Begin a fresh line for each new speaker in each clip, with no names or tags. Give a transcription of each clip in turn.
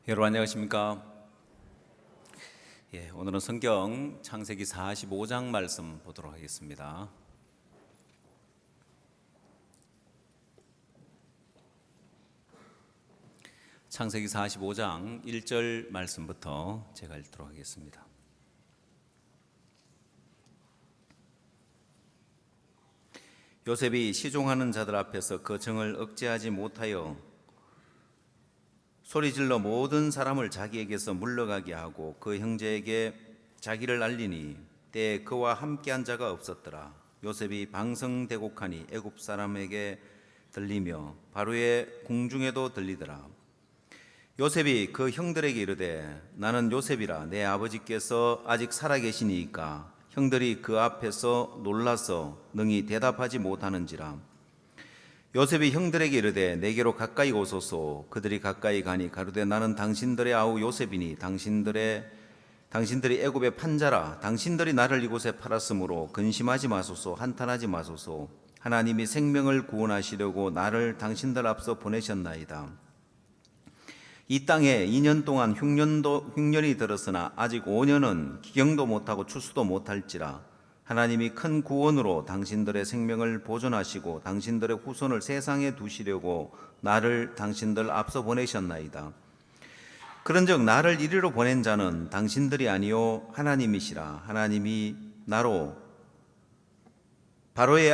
여러분 안녕하십니까? 오늘은 성경 창세기 45장 말씀 보도록 하겠습니다. 창세기 45장 1절 말씀부터 제가 읽도록 하겠습니다. 요셉이 시종하는 자들 앞에서 그 정을 억제하지 못하여 소리질러 모든 사람을 자기에게서 물러가게 하고 그 형제에게 자기를 알리니 때에 그와 함께한 자가 없었더라. 요셉이 방성대곡하니 애굽 사람에게 들리며 바로의 궁중에도 들리더라. 요셉이 그 형들에게 이르되 나는 요셉이라 내 아버지께서 아직 살아계시니이까 형들이 그 앞에서 놀라서 능히 대답하지 못하는지라. 요셉이 형들에게 이르되 내게로 가까이 오소서. 그들이 가까이 가니 가로되 나는 당신들의 아우 요셉이니 당신들이 애굽의 판자라. 당신들이 나를 이곳에 팔았으므로 근심하지 마소서. 한탄하지 마소서. 하나님이 생명을 구원하시려고 나를 당신들 앞서 보내셨나이다. 이 땅에 2년 동안 흉년이 들었으나 아직 5년은 기경도 못하고 추수도 못할지라. 하나님이 큰 구원으로 당신들의 생명을 보존하시고 당신들의 후손을 세상에 두시려고 나를 당신들 앞서 보내셨나이다. 그런즉 나를 이리로 보낸 자는 당신들이 아니요 하나님이시라. 하나님이 나로 바로의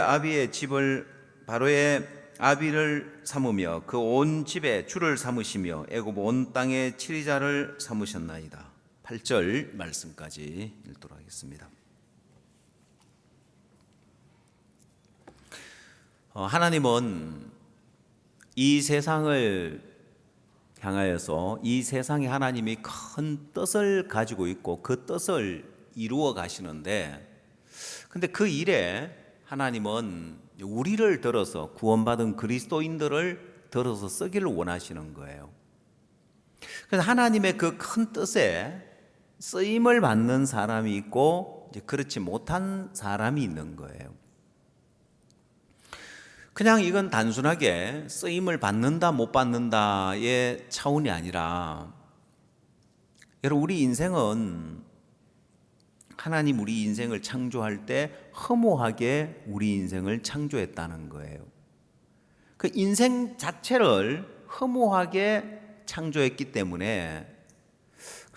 아비를 삼으며 그 온 집에 주를 삼으시며 애굽 온 땅의 치리자를 삼으셨나이다. 8절 말씀까지 읽도록 하겠습니다. 하나님은 이 세상을 향하여서 이 세상에 하나님이 큰 뜻을 가지고 있고 그 뜻을 이루어 가시는데, 근데 그 일에 하나님은 우리를 들어서 구원받은 그리스도인들을 들어서 쓰기를 원하시는 거예요. 그래서 하나님의 그 큰 뜻에 쓰임을 받는 사람이 있고 그렇지 못한 사람이 있는 거예요. 그냥 이건 단순하게 쓰임을 받는다 못 받는다의 차원이 아니라, 여러분 우리 인생은 하나님 우리 인생을 창조할 때 허무하게 우리 인생을 창조했다는 거예요. 그 인생 자체를 허무하게 창조했기 때문에,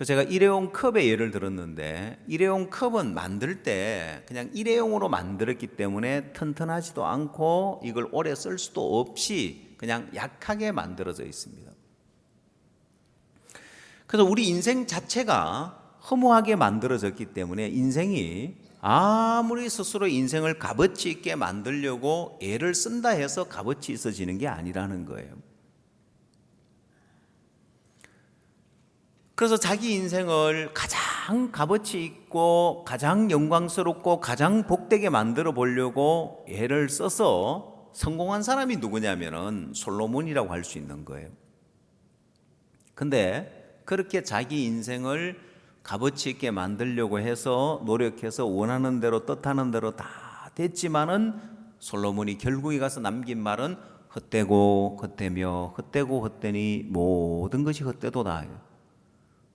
제가 일회용 컵의 예를 들었는데, 일회용 컵은 만들 때 그냥 일회용으로 만들었기 때문에 튼튼하지도 않고 이걸 오래 쓸 수도 없이 그냥 약하게 만들어져 있습니다. 그래서 우리 인생 자체가 허무하게 만들어졌기 때문에 인생이 아무리 스스로 인생을 값어치 있게 만들려고 애를 쓴다 해서 값어치 있어지는 게 아니라는 거예요. 그래서 자기 인생을 가장 값어치 있고 가장 영광스럽고 가장 복되게 만들어 보려고 애를 써서 성공한 사람이 누구냐면은 솔로몬이라고 할 수 있는 거예요. 근데 그렇게 자기 인생을 값어치 있게 만들려고 해서 노력해서 원하는 대로 뜻하는 대로 다 됐지만은 솔로몬이 결국에 가서 남긴 말은 헛되고 헛되며 헛되고 헛되니 모든 것이 헛되도다.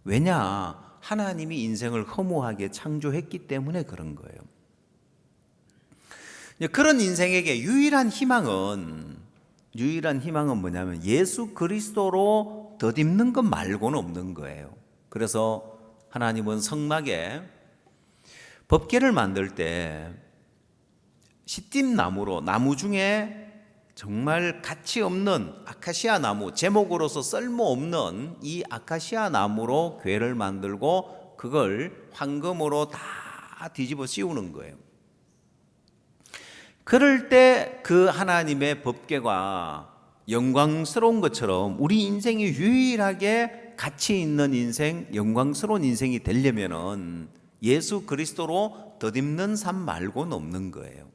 왜냐? 하나님이 인생을 허무하게 창조했기 때문에 그런 거예요. 그런 인생에게 유일한 희망은 뭐냐면 예수 그리스도로 덧입는 것 말고는 없는 거예요. 그래서 하나님은 성막에 법궤를 만들 때 시띠나무로, 나무 중에 정말 가치 없는 아카시아 나무, 제목으로서 쓸모없는 이 아카시아 나무로 궤를 만들고 그걸 황금으로 다 뒤집어 씌우는 거예요. 그럴 때 그 하나님의 법궤가 영광스러운 것처럼 우리 인생이 유일하게 가치 있는 인생, 영광스러운 인생이 되려면은 예수 그리스도로 덧입는 삶 말고는 없는 거예요.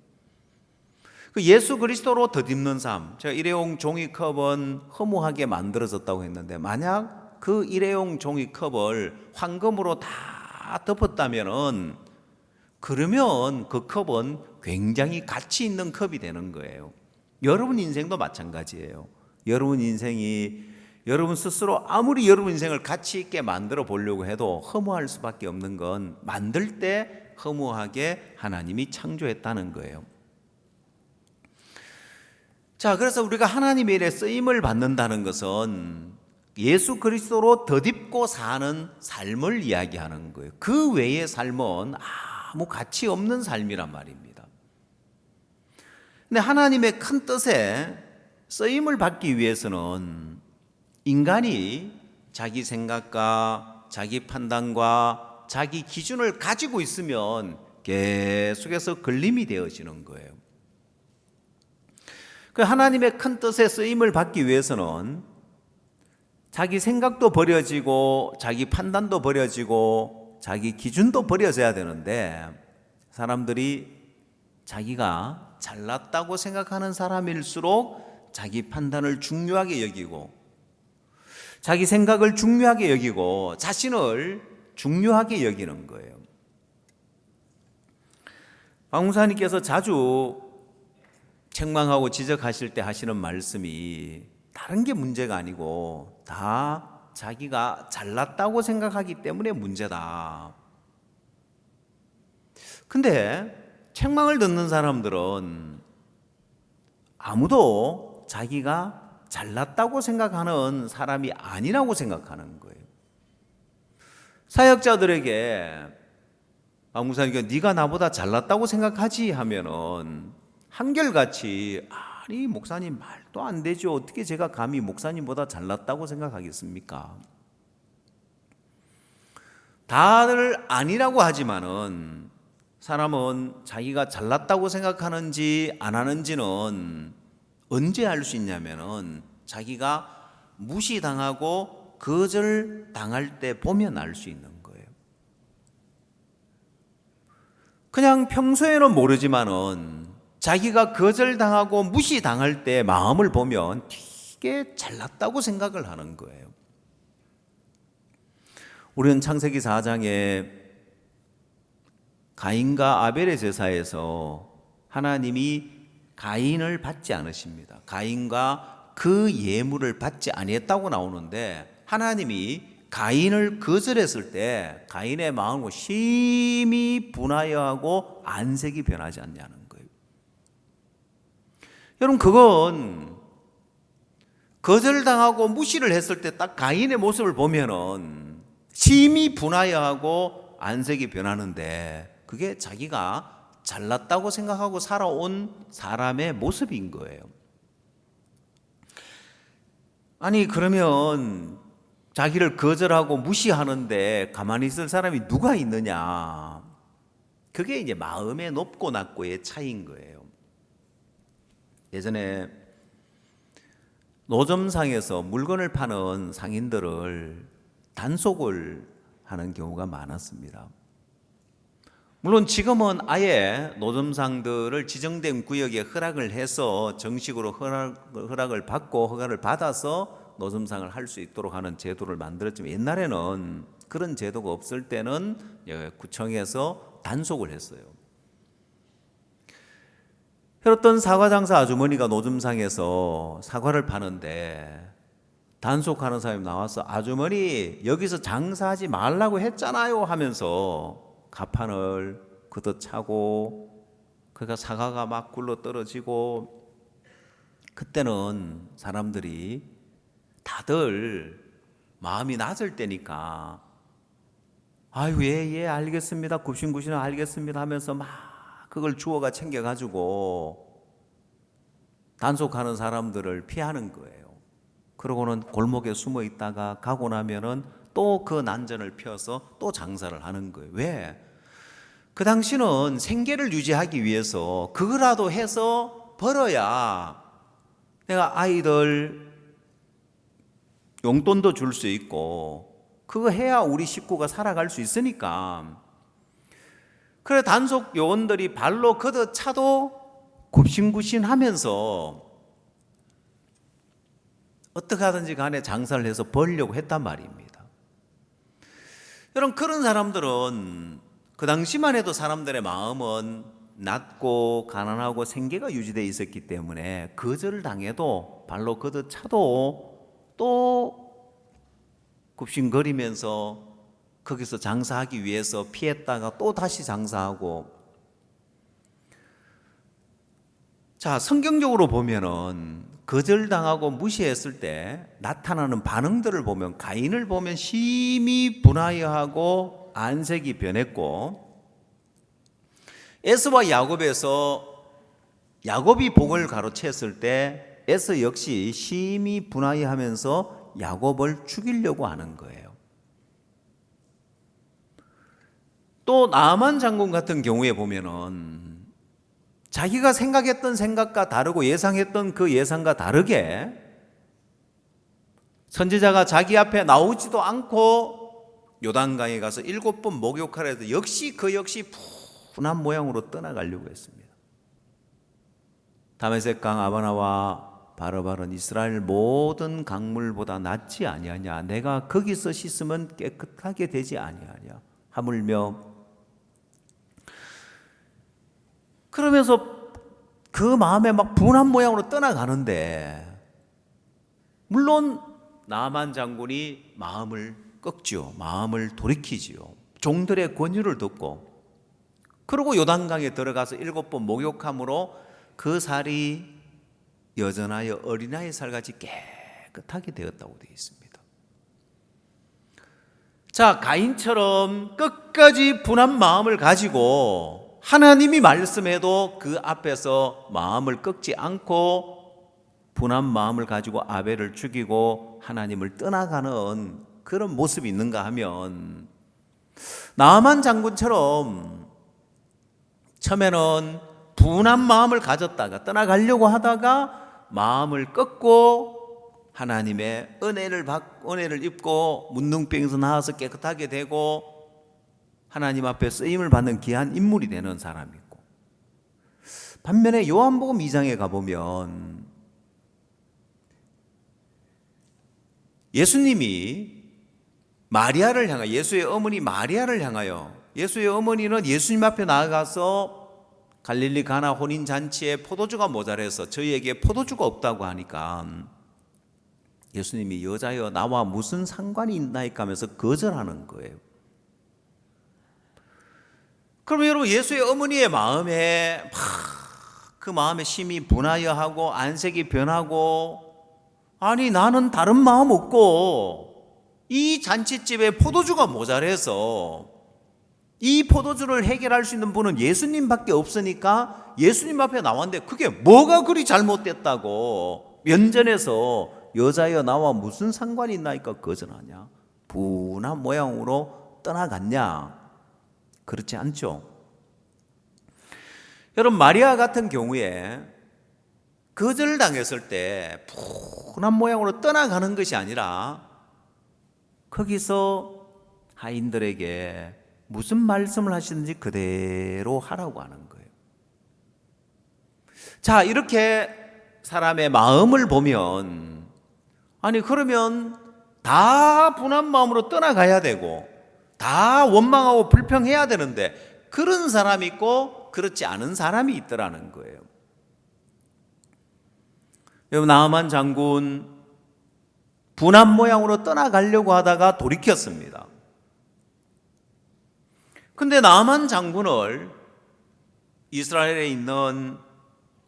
그 예수 그리스도로 덧입는 삶, 제가 일회용 종이컵은 허무하게 만들어졌다고 했는데, 만약 그 일회용 종이컵을 황금으로 다 덮었다면은, 그러면 그 컵은 굉장히 가치 있는 컵이 되는 거예요. 여러분 인생도 마찬가지예요. 여러분 인생이 여러분 스스로 아무리 여러분 인생을 가치 있게 만들어 보려고 해도 허무할 수밖에 없는 건 만들 때 허무하게 하나님이 창조했다는 거예요. 자, 그래서 우리가 하나님의 일에 쓰임을 받는다는 것은 예수 그리스도로 덧입고 사는 삶을 이야기하는 거예요. 그 외의 삶은 아무 가치 없는 삶이란 말입니다. 근데 하나님의 큰 뜻에 쓰임을 받기 위해서는 인간이 자기 생각과 자기 판단과 자기 기준을 가지고 있으면 계속해서 걸림이 되어지는 거예요. 그 하나님의 큰 뜻에 쓰임을 받기 위해서는 자기 생각도 버려지고 자기 판단도 버려지고 자기 기준도 버려져야 되는데, 사람들이 자기가 잘났다고 생각하는 사람일수록 자기 판단을 중요하게 여기고 자기 생각을 중요하게 여기고 자신을 중요하게 여기는 거예요. 박 목사님께서 자주 책망하고 지적하실 때 하시는 말씀이 다른 게 문제가 아니고 다 자기가 잘났다고 생각하기 때문에 문제다. 근데 책망을 듣는 사람들은 아무도 자기가 잘났다고 생각하는 사람이 아니라고 생각하는 거예요. 사역자들에게 박 목사님이 네가 나보다 잘났다고 생각하지 하면은 한결같이 아니 목사님 말도 안 되죠. 어떻게 제가 감히 목사님보다 잘났다고 생각하겠습니까? 다들 아니라고 하지만은 사람은 자기가 잘났다고 생각하는지 안 하는지는 언제 알 수 있냐면은 자기가 무시당하고 거절당할 때 보면 알 수 있는 거예요. 그냥 평소에는 모르지만은 자기가 거절당하고 무시당할 때 마음을 보면 되게 잘났다고 생각을 하는 거예요. 우리는 창세기 4장에 가인과 아벨의 제사에서 하나님이 가인을 받지 않으십니다. 가인과 그 예물을 받지 아니했다고 나오는데, 하나님이 가인을 거절했을 때 가인의 마음은 심히 분하여 하고 안색이 변하지 않냐는 거예요. 여러분, 그건 거절당하고 무시를 했을 때 딱 가인의 모습을 보면은 심히 분하여 하고 안색이 변하는데, 그게 자기가 잘났다고 생각하고 살아온 사람의 모습인 거예요. 아니 그러면 자기를 거절하고 무시하는데 가만히 있을 사람이 누가 있느냐? 그게 이제 마음의 높고 낮고의 차이인 거예요. 예전에 노점상에서 물건을 파는 상인들을 단속을 하는 경우가 많았습니다. 물론 지금은 아예 노점상들을 지정된 구역에 허락을 해서 정식으로 허락을 받고 허가를 받아서 노점상을 할 수 있도록 하는 제도를 만들었지만, 옛날에는 그런 제도가 없을 때는 구청에서 단속을 했어요. 어떤 사과장사 아주머니가 노점상에서 사과를 파는데 단속하는 사람이 나와서 아주머니 여기서 장사하지 말라고 했잖아요 하면서 가판을 걷어차고, 그러니까 사과가 막 굴러 떨어지고, 그때는 사람들이 다들 마음이 낮을 때니까 아유 예 알겠습니다, 굽신굽신 알겠습니다 하면서 막 그걸 주워가 챙겨가지고 단속하는 사람들을 피하는 거예요. 그러고는 골목에 숨어 있다가 가고 나면은 또 그 난전을 펴서 또 장사를 하는 거예요. 왜? 그 당시는 생계를 유지하기 위해서 그거라도 해서 벌어야 내가 아이들 용돈도 줄 수 있고, 그거 해야 우리 식구가 살아갈 수 있으니까. 그래 단속 요원들이 발로 걷어차도 굽신굽신하면서 어떻게 하든지 간에 장사를 해서 벌려고 했단 말입니다. 여러분, 그런 사람들은 그 당시만 해도 사람들의 마음은 낮고 가난하고 생계가 유지되어 있었기 때문에 거절을 당해도 발로 걷어차도 또 굽신거리면서 거기서 장사하기 위해서 피했다가 또 다시 장사하고. 자, 성경적으로 보면은 거절당하고 무시했을 때 나타나는 반응들을 보면 가인을 보면 심히 분하여하고 안색이 변했고, 에서와 야곱에서 야곱이 복을 가로챘을 때 에서 역시 심히 분하여하면서 야곱을 죽이려고 하는 거예요. 또 나아만 장군 같은 경우에 보면은 자기가 생각했던 생각과 다르고 예상했던 그 예상과 다르게 선지자가 자기 앞에 나오지도 않고 요단강에 가서 7번 목욕하라 해도 역시 분한 모양으로 떠나가려고 했습니다. 다메섹강 아바나와 바르바른 이스라엘 모든 강물보다 낫지 아니하냐, 내가 거기서 씻으면 깨끗하게 되지 아니하냐 하물며, 그러면서 그 마음에 막 분한 모양으로 떠나가는데, 물론 나아만 장군이 마음을 꺾지요. 마음을 돌이키지요. 종들의 권유를 듣고, 그리고 요단강에 들어가서 7번 목욕함으로 그 살이 여전하여 어린아이 살같이 깨끗하게 되었다고 되어 있습니다. 자, 가인처럼 끝까지 분한 마음을 가지고 하나님이 말씀해도 그 앞에서 마음을 꺾지 않고 분한 마음을 가지고 아벨을 죽이고 하나님을 떠나가는 그런 모습이 있는가 하면, 나아만 장군처럼 처음에는 분한 마음을 가졌다가 떠나가려고 하다가 마음을 꺾고 하나님의 은혜를 입고 문둥병에서 나와서 깨끗하게 되고 하나님 앞에 쓰임을 받는 귀한 인물이 되는 사람이 있고, 반면에 요한복음 2장에 가보면 예수님이 마리아를 향하여, 예수의 어머니 마리아를 향하여, 예수의 어머니는 예수님 앞에 나아가서 갈릴리 가나 혼인잔치에 포도주가 모자라서 저희에게 포도주가 없다고 하니까 예수님이 여자여 나와 무슨 상관이 있나이까 하면서 거절하는 거예요. 그러면 여러분, 예수의 어머니의 마음에 그 마음에 심히 분하여하고 안색이 변하고, 아니 나는 다른 마음 없고 이 잔치집에 포도주가 모자라서 이 포도주를 해결할 수 있는 분은 예수님밖에 없으니까 예수님 앞에 나왔는데 그게 뭐가 그리 잘못됐다고 면전에서 여자여 나와 무슨 상관이 있나이까 거절하냐, 분한 모양으로 떠나갔냐? 그렇지 않죠. 여러분, 마리아 같은 경우에 거절당했을 때 분한 모양으로 떠나가는 것이 아니라 거기서 하인들에게 무슨 말씀을 하시는지 그대로 하라고 하는 거예요. 자, 이렇게 사람의 마음을 보면, 아니 그러면 다 분한 마음으로 떠나가야 되고 다 원망하고 불평해야 되는데 그런 사람이 있고 그렇지 않은 사람이 있더라는 거예요. 여러분, 나아만 장군 분한 모양으로 떠나가려고 하다가 돌이켰습니다. 근데 나아만 장군을 이스라엘에 있는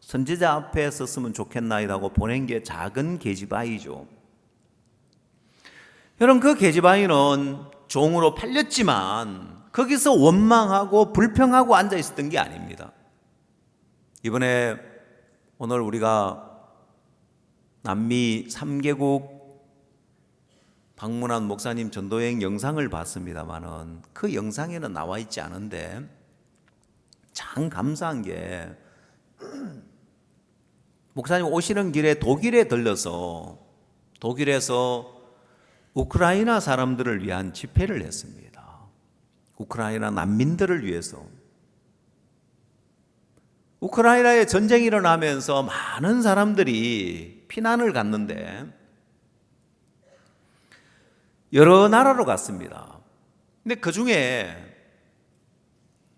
선지자 앞에 썼으면 좋겠나이라고 보낸 게 작은 계집아이죠. 여러분, 그 계집아이는 종으로 팔렸지만 거기서 원망하고 불평하고 앉아 있었던 게 아닙니다. 이번에 오늘 우리가 남미 3개국 방문한 목사님 전도여행 영상을 봤습니다만은 그 영상에는 나와 있지 않은데 참 감사한 게, 목사님 오시는 길에 독일에 들려서 독일에서 우크라이나 사람들을 위한 집회를 했습니다. 우크라이나 난민들을 위해서. 우크라이나에 전쟁이 일어나면서 많은 사람들이 피난을 갔는데 여러 나라로 갔습니다. 근데 그 중에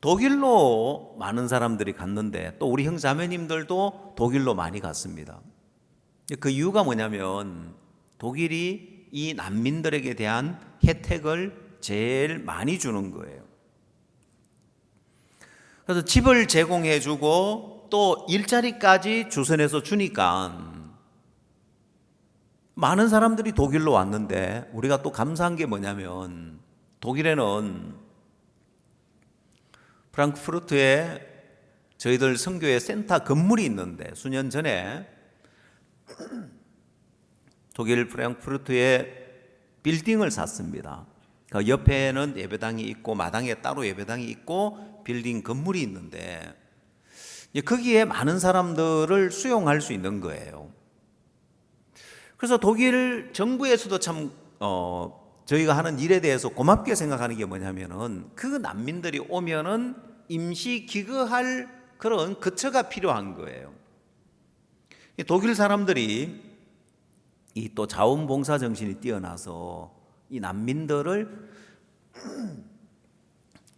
독일로 많은 사람들이 갔는데 또 우리 형제자매님들도 독일로 많이 갔습니다. 그 이유가 뭐냐면 독일이 이 난민들에게 대한 혜택을 제일 많이 주는 거예요. 그래서 집을 제공해 주고 또 일자리까지 주선해서 주니까 많은 사람들이 독일로 왔는데, 우리가 또 감사한 게 뭐냐면 독일에는 프랑크푸르트에 저희들 선교회 센터 건물이 있는데, 수년 전에 독일 프랑크푸르트에 빌딩을 샀습니다. 그 옆에는 예배당이 있고 마당에 따로 예배당이 있고 빌딩 건물이 있는데, 거기에 많은 사람들을 수용할 수 있는 거예요. 그래서 독일 정부에서도 참 저희가 하는 일에 대해서 고맙게 생각하는 게 뭐냐면은, 그 난민들이 오면은 임시 기거할 그런 거처가 필요한 거예요. 독일 사람들이 이 또 자원봉사 정신이 뛰어나서 이 난민들을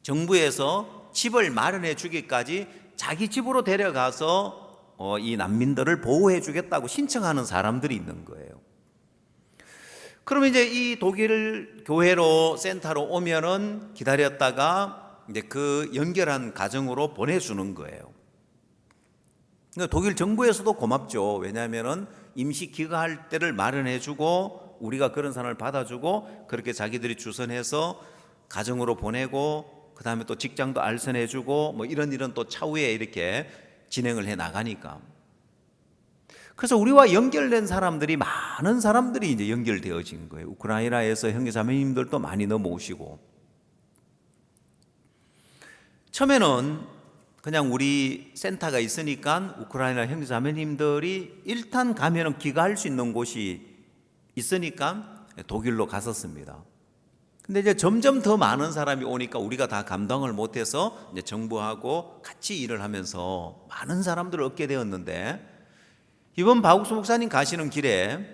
정부에서 집을 마련해 주기까지 자기 집으로 데려가서 이 난민들을 보호해 주겠다고 신청하는 사람들이 있는 거예요. 그러면 이제 이 독일 교회로 센터로 오면은 기다렸다가 이제 그 연결한 가정으로 보내주는 거예요. 그러니까 독일 정부에서도 고맙죠. 왜냐하면은 임시 기거할 때를 마련해주고 우리가 그런 사람을 받아주고 그렇게 자기들이 주선해서 가정으로 보내고 그 다음에 또 직장도 알선해주고 뭐 이런 일은 또 차후에 이렇게 진행을 해 나가니까. 그래서 우리와 연결된 사람들이, 많은 사람들이 이제 연결되어진 거예요. 우크라이나에서 형제자매님들도 많이 넘어오시고, 처음에는 그냥 우리 센터가 있으니까 우크라이나 형제자매님들이 일단 가면은 기가할 수 있는 곳이 있으니까 독일로 갔었습니다. 근데 이제 점점 더 많은 사람이 오니까 우리가 다 감당을 못해서 이제 정부하고 같이 일을 하면서 많은 사람들을 얻게 되었는데, 이번 박욱수 목사님 가시는 길에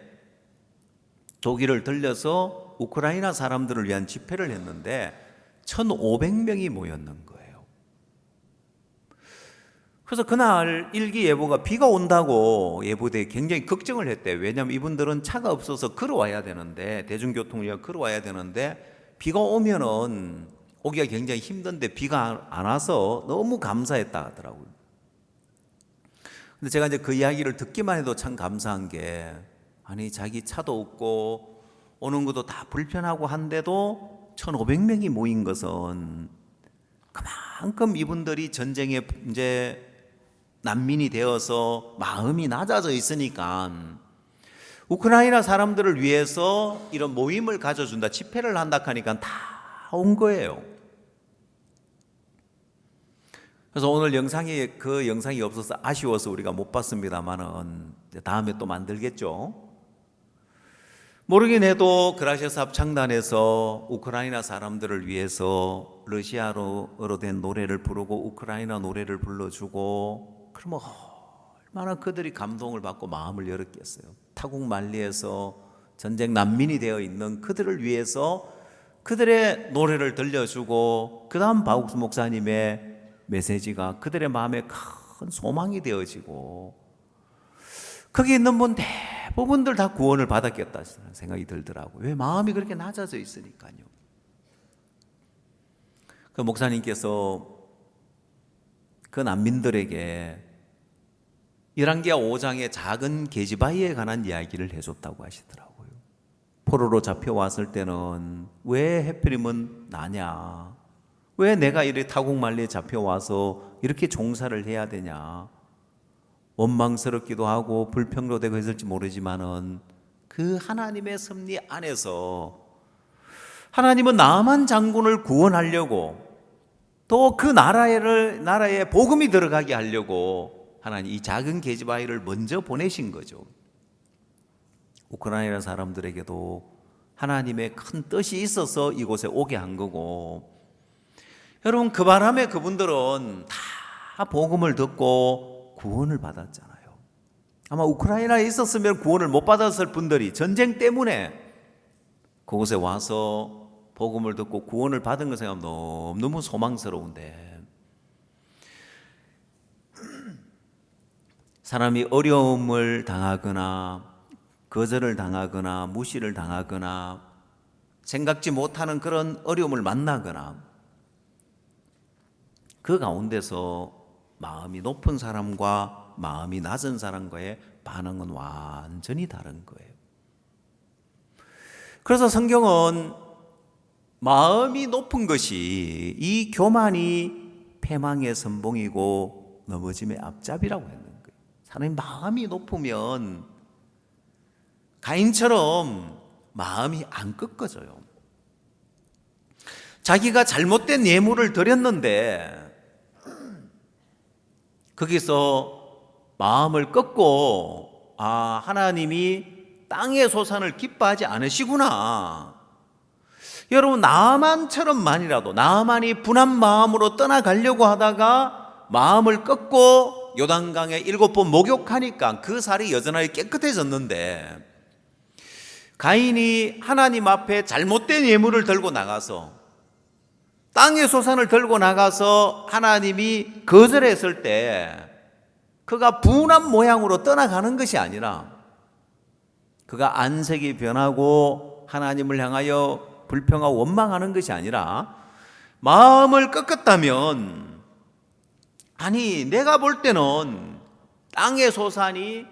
독일을 들려서 우크라이나 사람들을 위한 집회를 했는데 1,500명이 모였는 거예요. 그래서 그날 일기예보가 비가 온다고 예보대에 굉장히 걱정을 했대요. 왜냐하면 이분들은 차가 없어서 걸어와야 되는데, 대중교통이라 걸어와야 되는데 비가 오면은 오기가 굉장히 힘든데 비가 안 와서 너무 감사했다 하더라고요. 근데 제가 이제 그 이야기를 듣기만 해도 참 감사한 게, 아니 자기 차도 없고 오는 것도 다 불편하고 한데도 1,500명이 모인 것은 그만큼 이분들이 전쟁에 이제 난민이 되어서 마음이 낮아져 있으니까 우크라이나 사람들을 위해서 이런 모임을 가져준다, 집회를 한다 하니까 다 온 거예요. 그래서 오늘 그 영상이 없어서 아쉬워서 우리가 못 봤습니다만은 다음에 또 만들겠죠. 모르긴 해도 그라시아스 합창단에서 우크라이나 사람들을 위해서 러시아어로 된 노래를 부르고 우크라이나 노래를 불러주고, 그러면 얼마나 그들이 감동을 받고 마음을 열었겠어요. 타국 만리에서 전쟁 난민이 되어 있는 그들을 위해서 그들의 노래를 들려주고, 그 다음 박욱수 목사님의 메시지가 그들의 마음에 큰 소망이 되어지고, 거기 있는 분 대부분들 다 구원을 받았겠다 생각이 들더라고요. 왜? 마음이 그렇게 낮아져 있으니까요. 그 목사님께서 그 난민들에게 열왕기하 5장의 작은 계집아이에 관한 이야기를 해줬다고 하시더라고요. 포로로 잡혀왔을 때는 왜 하필이면 나냐, 왜 내가 이렇게 타국만리에 잡혀와서 이렇게 종사를 해야 되냐, 원망스럽기도 하고 불평도 되고 했을지 모르지만은 그 하나님의 섭리 안에서 하나님은 나만 장군을 구원하려고, 또 그 나라에 복음이 들어가게 하려고 하나님 이 작은 계집아이를 먼저 보내신 거죠. 우크라이나 사람들에게도 하나님의 큰 뜻이 있어서 이곳에 오게 한 거고, 여러분 그 바람에 그분들은 다 복음을 듣고 구원을 받았잖아요. 아마 우크라이나에 있었으면 구원을 못 받았을 분들이 전쟁 때문에 그곳에 와서 복음을 듣고 구원을 받은 것을 생각하면 너무너무 소망스러운데, 사람이 어려움을 당하거나 거절을 당하거나 무시를 당하거나 생각지 못하는 그런 어려움을 만나거나 그 가운데서 마음이 높은 사람과 마음이 낮은 사람과의 반응은 완전히 다른 거예요. 그래서 성경은 마음이 높은 것이 이 교만이 패망의 선봉이고 넘어짐의 앞잡이라고 했는 거예요. 사람이 마음이 높으면 가인처럼 마음이 안 꺾어져요. 자기가 잘못된 예물을 드렸는데 거기서 마음을 꺾고 하나님이 땅의 소산을 기뻐하지 않으시구나. 여러분, 나아만처럼만이라도 나아만이 분한 마음으로 떠나가려고 하다가 마음을 꺾고 요단강에 7번 목욕하니까 그 살이 여전하게 깨끗해졌는데, 가인이 하나님 앞에 잘못된 예물을 들고 나가서 땅의 소산을 들고 나가서 하나님이 거절했을 때 그가 분한 모양으로 떠나가는 것이 아니라 그가 안색이 변하고 하나님을 향하여 불평하고 원망하는 것이 아니라 마음을 꺾었다면, 아니 내가 볼 때는 땅의 소산이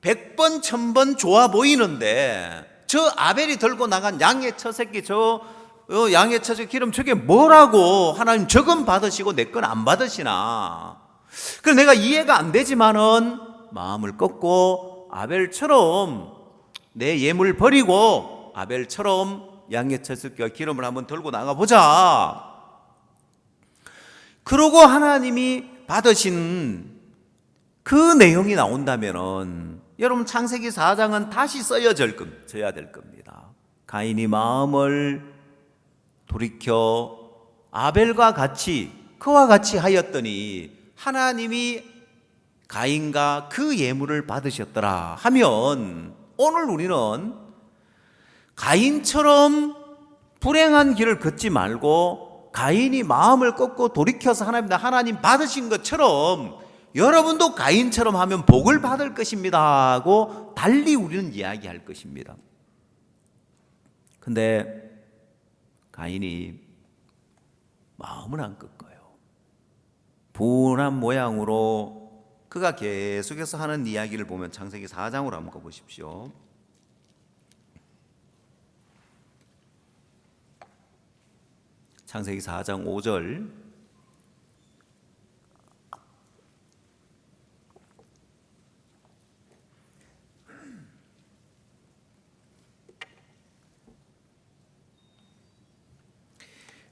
100번 1000번 좋아 보이는데 저 아벨이 들고 나간 양의 처새끼, 양의 처새 기름 저게 뭐라고 하나님 저건 받으시고 내 건 안 받으시나. 그래서 내가 이해가 안 되지만은 마음을 꺾고 아벨처럼 내 예물 버리고 아벨처럼 양의 처새끼와 기름을 한번 들고 나가보자. 그러고 하나님이 받으신 그 내용이 나온다면은 여러분, 창세기 4장은 다시 써야 될 겁니다. 가인이 마음을 돌이켜 아벨과 같이, 그와 같이 하였더니 하나님이 가인과 그 예물을 받으셨더라 하면, 오늘 우리는 가인처럼 불행한 길을 걷지 말고 가인이 마음을 꺾고 돌이켜서 하나님 받으신 것처럼 여러분도 가인처럼 하면 복을 받을 것입니다 하고 달리 우리는 이야기할 것입니다. 근데 가인이 마음을 안 꺾어요. 분한 모양으로 그가 계속해서 하는 이야기를 보면 창세기 4장으로 한번 가보십시오. 창세기 4장 5절.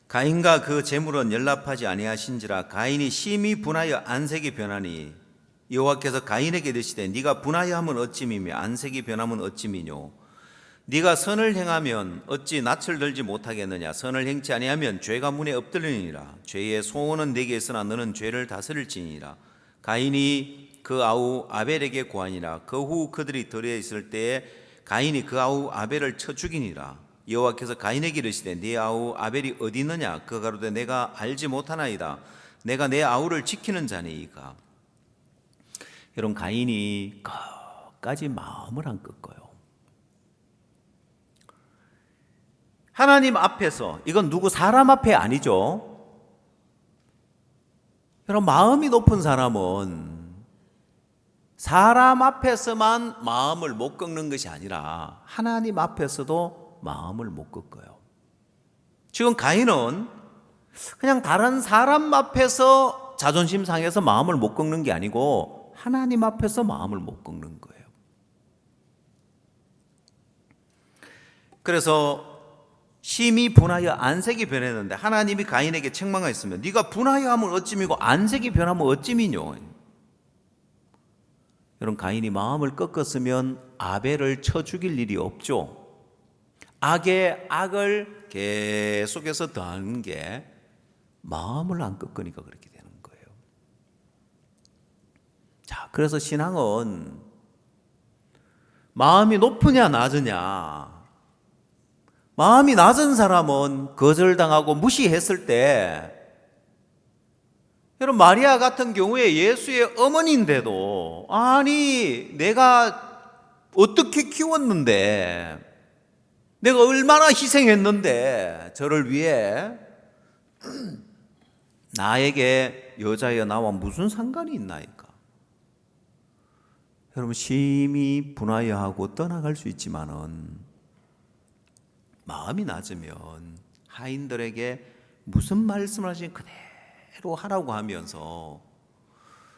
가인과 그 재물은 연락하지 아니하신지라. 가인이 심히 분하여 안색이 변하니 여호와께서 가인에게 이르시되 네가 분하여 하면 어찌미며 안색이 변하면 어찌미뇨. 네가 선을 행하면 어찌 낯을 들지 못하겠느냐. 선을 행치 아니하면 죄가 문에 엎드리니라. 죄의 소원은 네게 있으나 너는 죄를 다스릴지니라. 가인이 그 아우 아벨에게 고하니라. 그 후 그들이 들에 있을 때에 가인이 그 아우 아벨을 쳐 죽이니라. 여호와께서 가인에게 이르시되 네 아우 아벨이 어디 있느냐. 그가 가로되 내가 알지 못하나이다. 내가 내 아우를 지키는 자니이까. 여러분, 가인이 끝까지 마음을 안 꺾어요. 하나님 앞에서, 이건 누구 사람 앞에 아니죠. 여러분, 마음이 높은 사람은 사람 앞에서만 마음을 못 꺾는 것이 아니라 하나님 앞에서도 마음을 못 꺾어요. 지금 가인은 그냥 다른 사람 앞에서 자존심 상해서 마음을 못 꺾는 게 아니고 하나님 앞에서 마음을 못 꺾는 거예요. 그래서 심히 분하여 안색이 변했는데 하나님이 가인에게 책망하였으면 네가 분하여 하면 어찌미고 안색이 변하면 어찌미뇨. 여러분, 가인이 마음을 꺾었으면 아벨을 쳐 죽일 일이 없죠. 악에 악을 계속해서 더하는 게 마음을 안 꺾으니까 그렇게 되는 거예요. 자, 그래서 신앙은 마음이 높으냐 낮으냐. 마음이 낮은 사람은 거절당하고 무시했을 때, 여러분, 마리아 같은 경우에 예수의 어머니인데도 아니 내가 어떻게 키웠는데, 내가 얼마나 희생했는데 저를 위해 나에게 여자여 나와 무슨 상관이 있나이까? 여러분, 심히 분하여하고 떠나갈 수 있지만은 마음이 낮으면 하인들에게 무슨 말씀을 하시는 그대로 하라고 하면서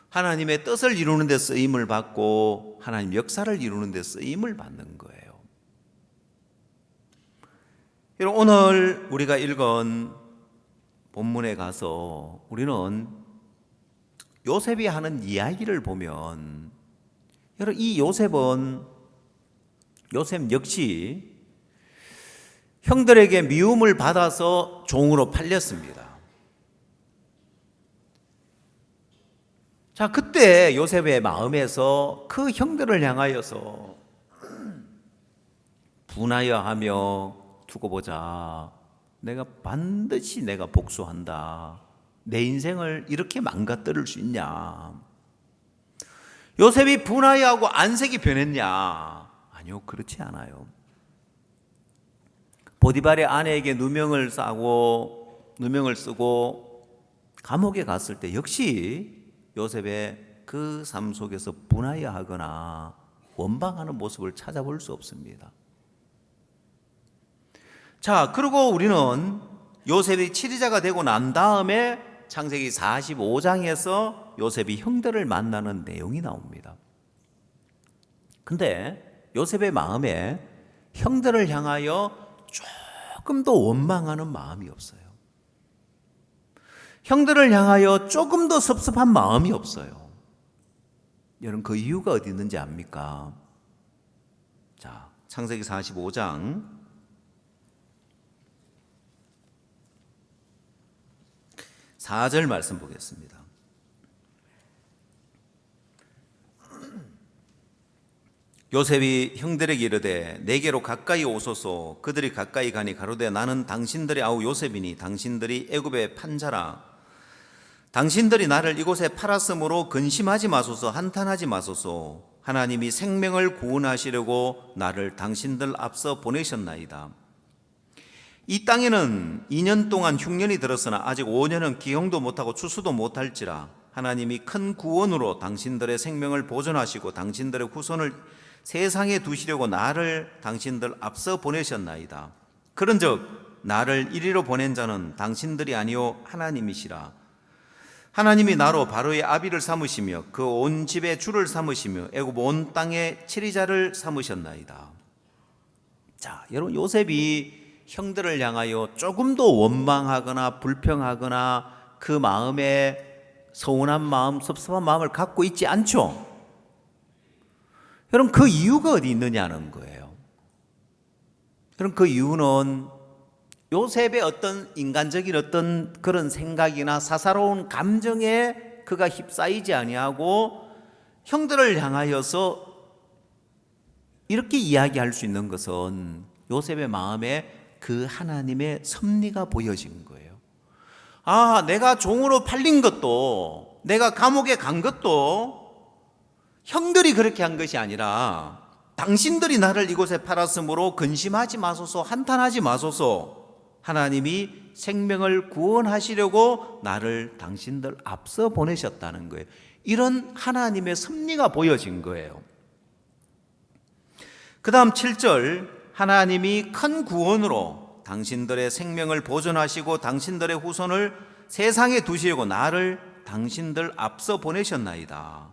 하나님의 뜻을 이루는 데 쓰임을 받고 하나님 역사를 이루는 데 쓰임을 받는 거예요. 여러분, 오늘 우리가 읽은 본문에 가서 우리는 요셉이 하는 이야기를 보면, 여러분, 이 요셉 역시 형들에게 미움을 받아서 종으로 팔렸습니다. 자, 그때 요셉의 마음에서 그 형들을 향하여서 분하여하며 두고 보자. 내가 반드시 복수한다. 내 인생을 이렇게 망가뜨릴 수 있냐? 요셉이 분하여하고 안색이 변했냐? 아니요, 그렇지 않아요. 보디발의 아내에게 누명을 쓰고 감옥에 갔을 때 역시 요셉의 그 삶 속에서 분하여하거나 원망하는 모습을 찾아볼 수 없습니다. 자, 그리고 우리는 요셉이 치리자가 되고 난 다음에 창세기 45장에서 요셉이 형들을 만나는 내용이 나옵니다. 근데 요셉의 마음에 형들을 향하여 조금도 원망하는 마음이 없어요. 형들을 향하여 조금도 섭섭한 마음이 없어요. 여러분, 그 이유가 어디 있는지 압니까? 자, 창세기 45장 4절 말씀 보겠습니다. 요셉이 형들에게 이르되 내게로 가까이 오소서. 그들이 가까이 가니 가로되 나는 당신들의 아우 요셉이니 당신들이 애굽의 판자라. 당신들이 나를 이곳에 팔았으므로 근심하지 마소서. 한탄하지 마소서. 하나님이 생명을 구원하시려고 나를 당신들 앞서 보내셨나이다. 이 땅에는 2년 동안 흉년이 들었으나 아직 5년은 기형도 못하고 추수도 못할지라. 하나님이 큰 구원으로 당신들의 생명을 보존하시고 당신들의 후손을 세상에 두시려고 나를 당신들 앞서 보내셨나이다. 그런즉 나를 이리로 보낸 자는 당신들이 아니요 하나님이시라. 하나님이 나로 바로의 아비를 삼으시며 그 온 집의 주를 삼으시며 애굽 온 땅의 치리자를 삼으셨나이다. 자, 여러분, 요셉이 형들을 향하여 조금도 원망하거나 불평하거나 그 마음에 서운한 마음, 섭섭한 마음을 갖고 있지 않죠? 여러분, 그 이유가 어디 있느냐는 거예요. 여러분, 그 이유는 요셉의 어떤 인간적인 어떤 그런 생각이나 사사로운 감정에 그가 휩싸이지 아니하고 형들을 향하여서 이렇게 이야기할 수 있는 것은 요셉의 마음에 그 하나님의 섭리가 보여진 거예요. 아, 내가 종으로 팔린 것도, 내가 감옥에 간 것도 형들이 그렇게 한 것이 아니라 당신들이 나를 이곳에 팔았으므로 근심하지 마소서, 한탄하지 마소서. 하나님이 생명을 구원하시려고 나를 당신들 앞서 보내셨다는 거예요. 이런 하나님의 섭리가 보여진 거예요. 그 다음 7절, 하나님이 큰 구원으로 당신들의 생명을 보존하시고 당신들의 후손을 세상에 두시려고 나를 당신들 앞서 보내셨나이다.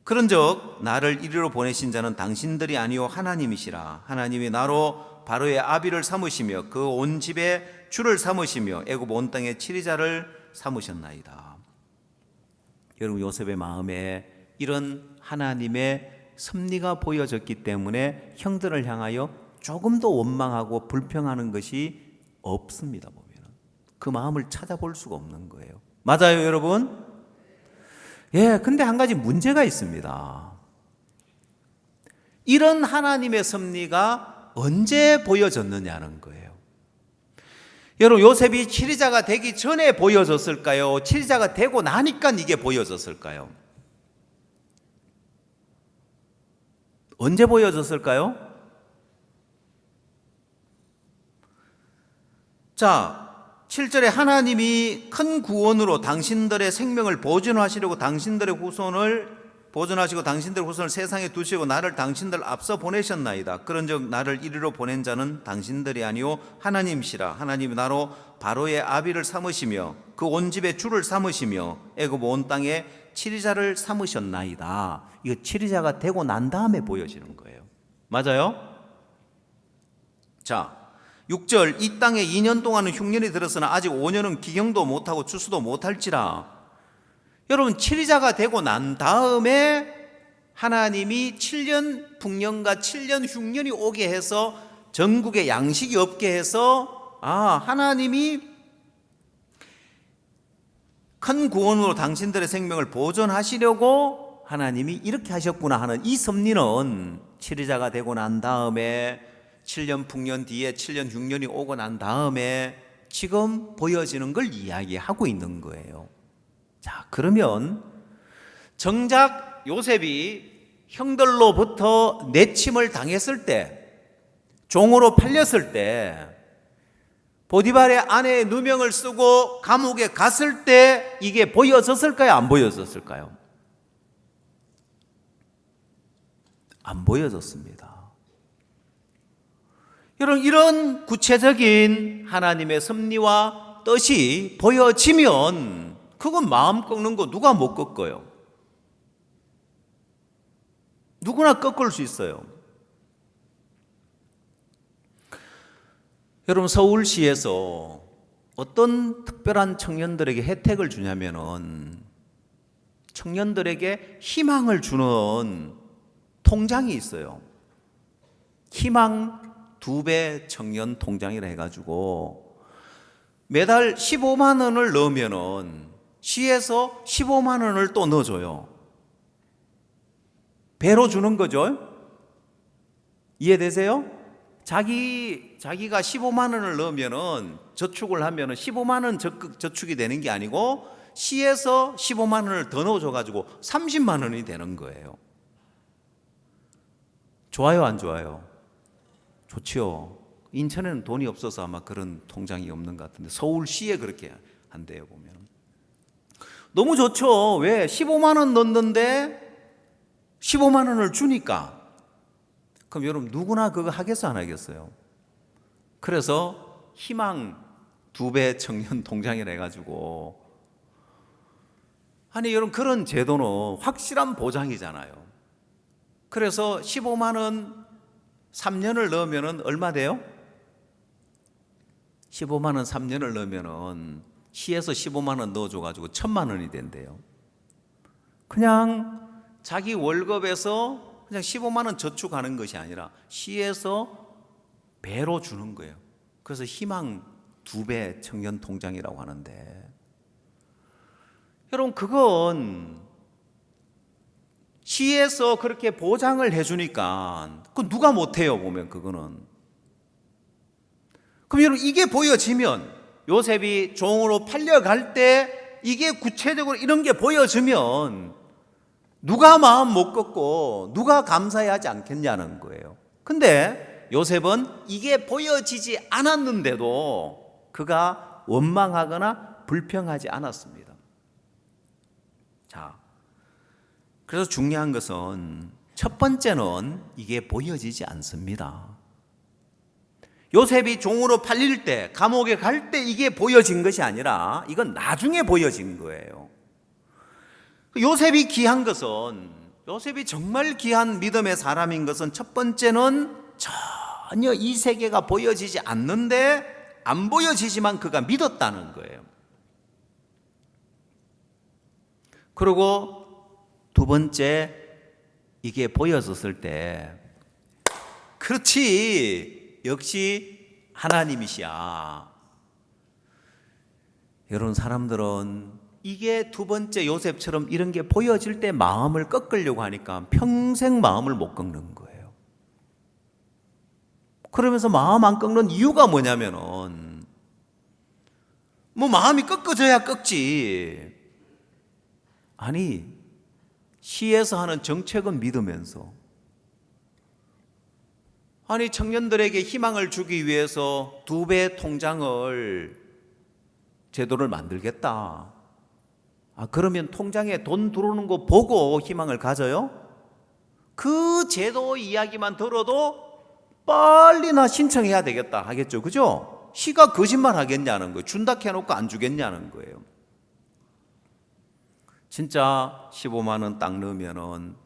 그런즉 나를 이리로 보내신 자는 당신들이 아니요 하나님이시라. 하나님이 나로 바로의 아비를 삼으시며 그 온 집의 주를 삼으시며 애굽 온 땅의 치리자를 삼으셨나이다. 여러분, 요셉의 마음에 이런 하나님의 섭리가 보여졌기 때문에 형들을 향하여 조금도 원망하고 불평하는 것이 없습니다. 보면 그 마음을 찾아볼 수가 없는 거예요. 맞아요, 여러분? 예, 근데 한 가지 문제가 있습니다. 이런 하나님의 섭리가 언제 보여졌느냐는 거예요. 여러분, 요셉이 치리자가 되기 전에 보여졌을까요? 치리자가 되고 나니까 이게 보여졌을까요? 언제 보여졌을까요? 자, 7절에 하나님이 큰 구원으로 당신들의 생명을 보존하시려고 당신들의 후손을 보존하시고 당신들의 후손을 세상에 두시고 나를 당신들 앞서 보내셨나이다. 그런즉 나를 이리로 보낸 자는 당신들이 아니요 하나님이시라. 하나님이 나로 바로의 아비를 삼으시며 그 온 집의 주를 삼으시며 애굽 온 땅에 치리자를 삼으셨나이다. 이거 치리자가 되고 난 다음에 보여지는 거예요. 맞아요? 자, 6절 이 땅에 2년 동안은 흉년이 들었으나 아직 5년은 기경도 못하고 추수도 못할지라. 여러분, 치리자가 되고 난 다음에 하나님이 7년 풍년과 7년 흉년이 오게 해서 전국에 양식이 없게 해서 하나님이 큰 구원으로 당신들의 생명을 보존하시려고 하나님이 이렇게 하셨구나 하는 이 섭리는 치리자가 되고 난 다음에 7년 풍년 뒤에 7년 흉년이 오고 난 다음에 지금 보여지는 걸 이야기하고 있는 거예요. 자, 그러면 정작 요셉이 형들로부터 내침을 당했을 때, 종으로 팔렸을 때, 보디발의 아내의 누명을 쓰고 감옥에 갔을 때 이게 보여졌을까요? 안 보여졌을까요? 안 보여졌습니다. 여러분, 이런 구체적인 하나님의 섭리와 뜻이 보여지면 그건 마음 꺾는 거 누가 못 꺾어요? 누구나 꺾을 수 있어요. 여러분, 서울시에서 어떤 특별한 청년들에게 혜택을 주냐면은 청년들에게 희망을 주는 통장이 있어요. 희망 2배 청년 통장이라 해가지고 매달 15만 원을 넣으면은 시에서 15만 원을 또 넣어줘요. 배로 주는 거죠. 이해되세요? 자기가 15만 원을 넣으면은 저축을 하면은 15만 원 저축이 되는 게 아니고 시에서 15만 원을 더 넣어줘가지고 30만 원이 되는 거예요. 좋아요, 안 좋아요? 좋지요. 인천에는 돈이 없어서 아마 그런 통장이 없는 것 같은데 서울시에 그렇게 한대요, 보면. 너무 좋죠. 왜? 15만 원 넣는데 15만 원을 주니까. 그럼 여러분 누구나 그거 하겠어, 안 하겠어요? 그래서 희망 2배 청년 통장이라 해가지고, 아니 여러분, 그런 제도는 확실한 보장이잖아요. 그래서 15만 원 3년을 넣으면 얼마 돼요? 15만 원 3년을 넣으면 시에서 15만 원 넣어줘가지고 1,000만 원이 된대요. 그냥 자기 월급에서 그냥 15만 원 저축하는 것이 아니라 시에서 배로 주는 거예요. 그래서 희망 2배 청년 통장이라고 하는데, 여러분 그건 시에서 그렇게 보장을 해주니까 그건 누가 못해요, 보면 그거는. 그럼 여러분 이게 보여지면, 요셉이 종으로 팔려갈 때 이게 구체적으로 이런 게 보여지면 누가 마음 못 꺾고 누가 감사해야 하지 않겠냐는 거예요. 근데 요셉은 이게 보여지지 않았는데도 그가 원망하거나 불평하지 않았습니다. 자, 그래서 중요한 것은 첫 번째는 이게 보여지지 않습니다. 요셉이 종으로 팔릴 때, 감옥에 갈 때 이게 보여진 것이 아니라 이건 나중에 보여진 거예요. 요셉이 귀한 것은, 요셉이 정말 귀한 믿음의 사람인 것은 첫 번째는 전혀 이 세계가 보여지지 않는데 안 보여지지만 그가 믿었다는 거예요. 그리고 두 번째, 이게 보여졌을 때 그렇지, 역시 하나님이시야. 여러분, 사람들은 이게 두 번째 요셉처럼 이런 게 보여질 때 마음을 꺾으려고 하니까 평생 마음을 못 꺾는 거예요. 그러면서 마음 안 꺾는 이유가 뭐냐면은, 뭐 마음이 꺾어져야 꺾지. 아니, 시에서 하는 정책은 믿으면서 아니 청년들에게 희망을 주기 위해서 2배 통장을 제도를 만들겠다. 그러면 통장에 돈 들어오는 거 보고 희망을 가져요? 그 제도 이야기만 들어도 빨리 나 신청해야 되겠다 하겠죠. 그죠? 시가 거짓말 하겠냐는 거예요. 준다 해놓고 안 주겠냐는 거예요. 진짜 15만 원 딱 넣으면은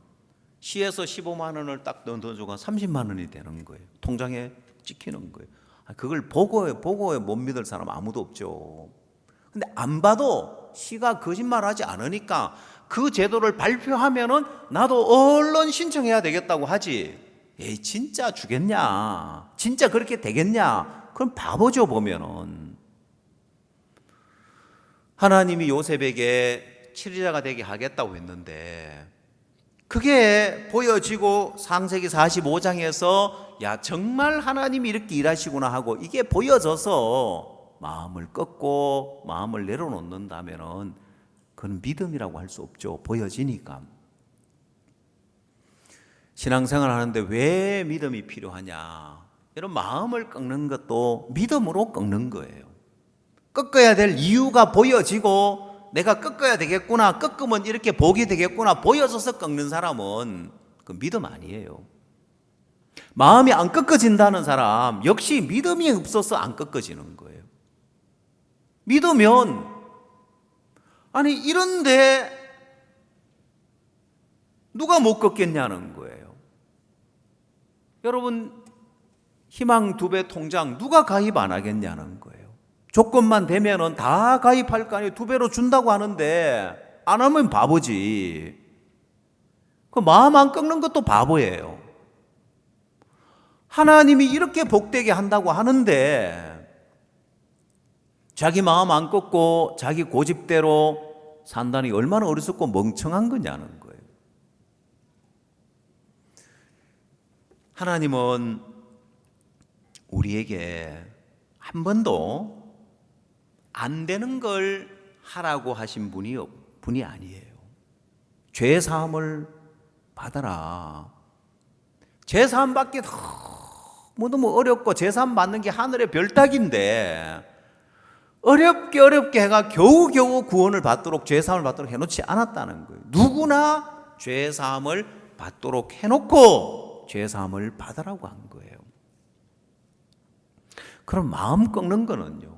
시에서 15만 원을 딱 넣어줘가 30만 원이 되는 거예요. 통장에 찍히는 거예요. 그걸 보고에 못 믿을 사람 아무도 없죠. 근데 안 봐도 시가 거짓말하지 않으니까 그 제도를 발표하면은 나도 얼른 신청해야 되겠다고 하지. 에이 진짜 주겠냐? 진짜 그렇게 되겠냐? 그럼 바보죠 보면은. 하나님이 요셉에게 치리자가 되게 하겠다고 했는데 그게 보여지고 창세기 45장에서 야 정말 하나님이 이렇게 일하시구나 하고 이게 보여져서 마음을 꺾고 마음을 내려놓는다면은 그건 믿음이라고 할 수 없죠. 보여지니까. 신앙생활 하는데 왜 믿음이 필요하냐? 이런 마음을 꺾는 것도 믿음으로 꺾는 거예요. 꺾어야 될 이유가 보여지고 내가 꺾어야 되겠구나, 꺾으면 이렇게 복이 되겠구나 보여져서 꺾는 사람은 그 믿음 아니에요. 마음이 안 꺾어진다는 사람 역시 믿음이 없어서 안 꺾어지는 거예요. 믿으면 아니 이런데 누가 못 꺾겠냐는 거예요. 여러분 희망 2배 통장 누가 가입 안 하겠냐는 거예요. 조건만 되면은 다 가입할 거 아니에요. 2배로 준다고 하는데 안 하면 바보지. 그 마음 안 꺾는 것도 바보예요. 하나님이 이렇게 복되게 한다고 하는데 자기 마음 안 꺾고 자기 고집대로 산다니 얼마나 어리석고 멍청한 거냐는 거예요. 하나님은 우리에게 한 번도 안 되는 걸 하라고 하신 분이 아니에요. 죄 사함을 받아라. 죄 사함 받기 너무 어렵고 죄 사함 받는 게 하늘의 별 따기인데 어렵게 해가 겨우겨우 구원을 받도록 죄 사함을 받도록 해놓지 않았다는 거예요. 누구나 죄 사함을 받도록 해놓고 죄 사함을 받으라고 한 거예요. 그럼 마음 꺾는 거는요,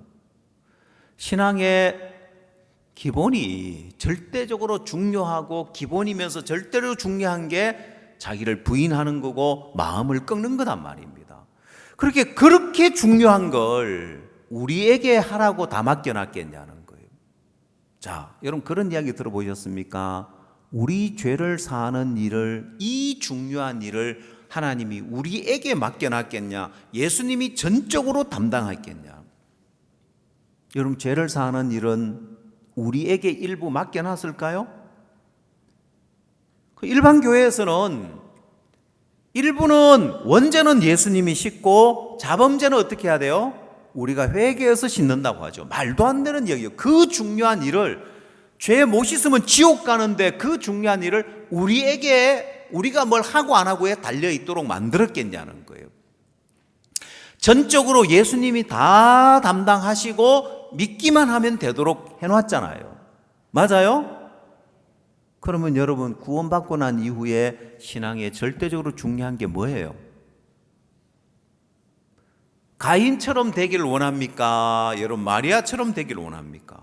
신앙의 기본이 절대적으로 중요하고 기본이면서 절대로 중요한 게 자기를 부인하는 거고 마음을 꺾는 거단 말입니다. 그렇게 중요한 걸 우리에게 하라고 다 맡겨놨겠냐는 거예요. 자, 여러분 그런 이야기 들어보셨습니까? 우리 죄를 사하는 일을, 이 중요한 일을 하나님이 우리에게 맡겨놨겠냐? 예수님이 전적으로 담당했겠냐? 여러분 죄를 사하는 일은 우리에게 일부 맡겨놨을까요? 일반 교회에서는 일부는 원죄는 예수님이 씻고 자범죄는 어떻게 해야 돼요? 우리가 회개해서 씻는다고 하죠. 말도 안 되는 얘기예요. 그 중요한 일을, 죄 못 씻으면 지옥 가는데 그 중요한 일을 우리가 뭘 하고 안 하고에 달려있도록 만들었겠냐는 거예요. 전적으로 예수님이 다 담당하시고 믿기만 하면 되도록 해놨잖아요. 맞아요? 그러면 여러분 구원받고 난 이후에 신앙에 절대적으로 중요한 게 뭐예요? 가인처럼 되길 원합니까? 여러분 마리아처럼 되길 원합니까?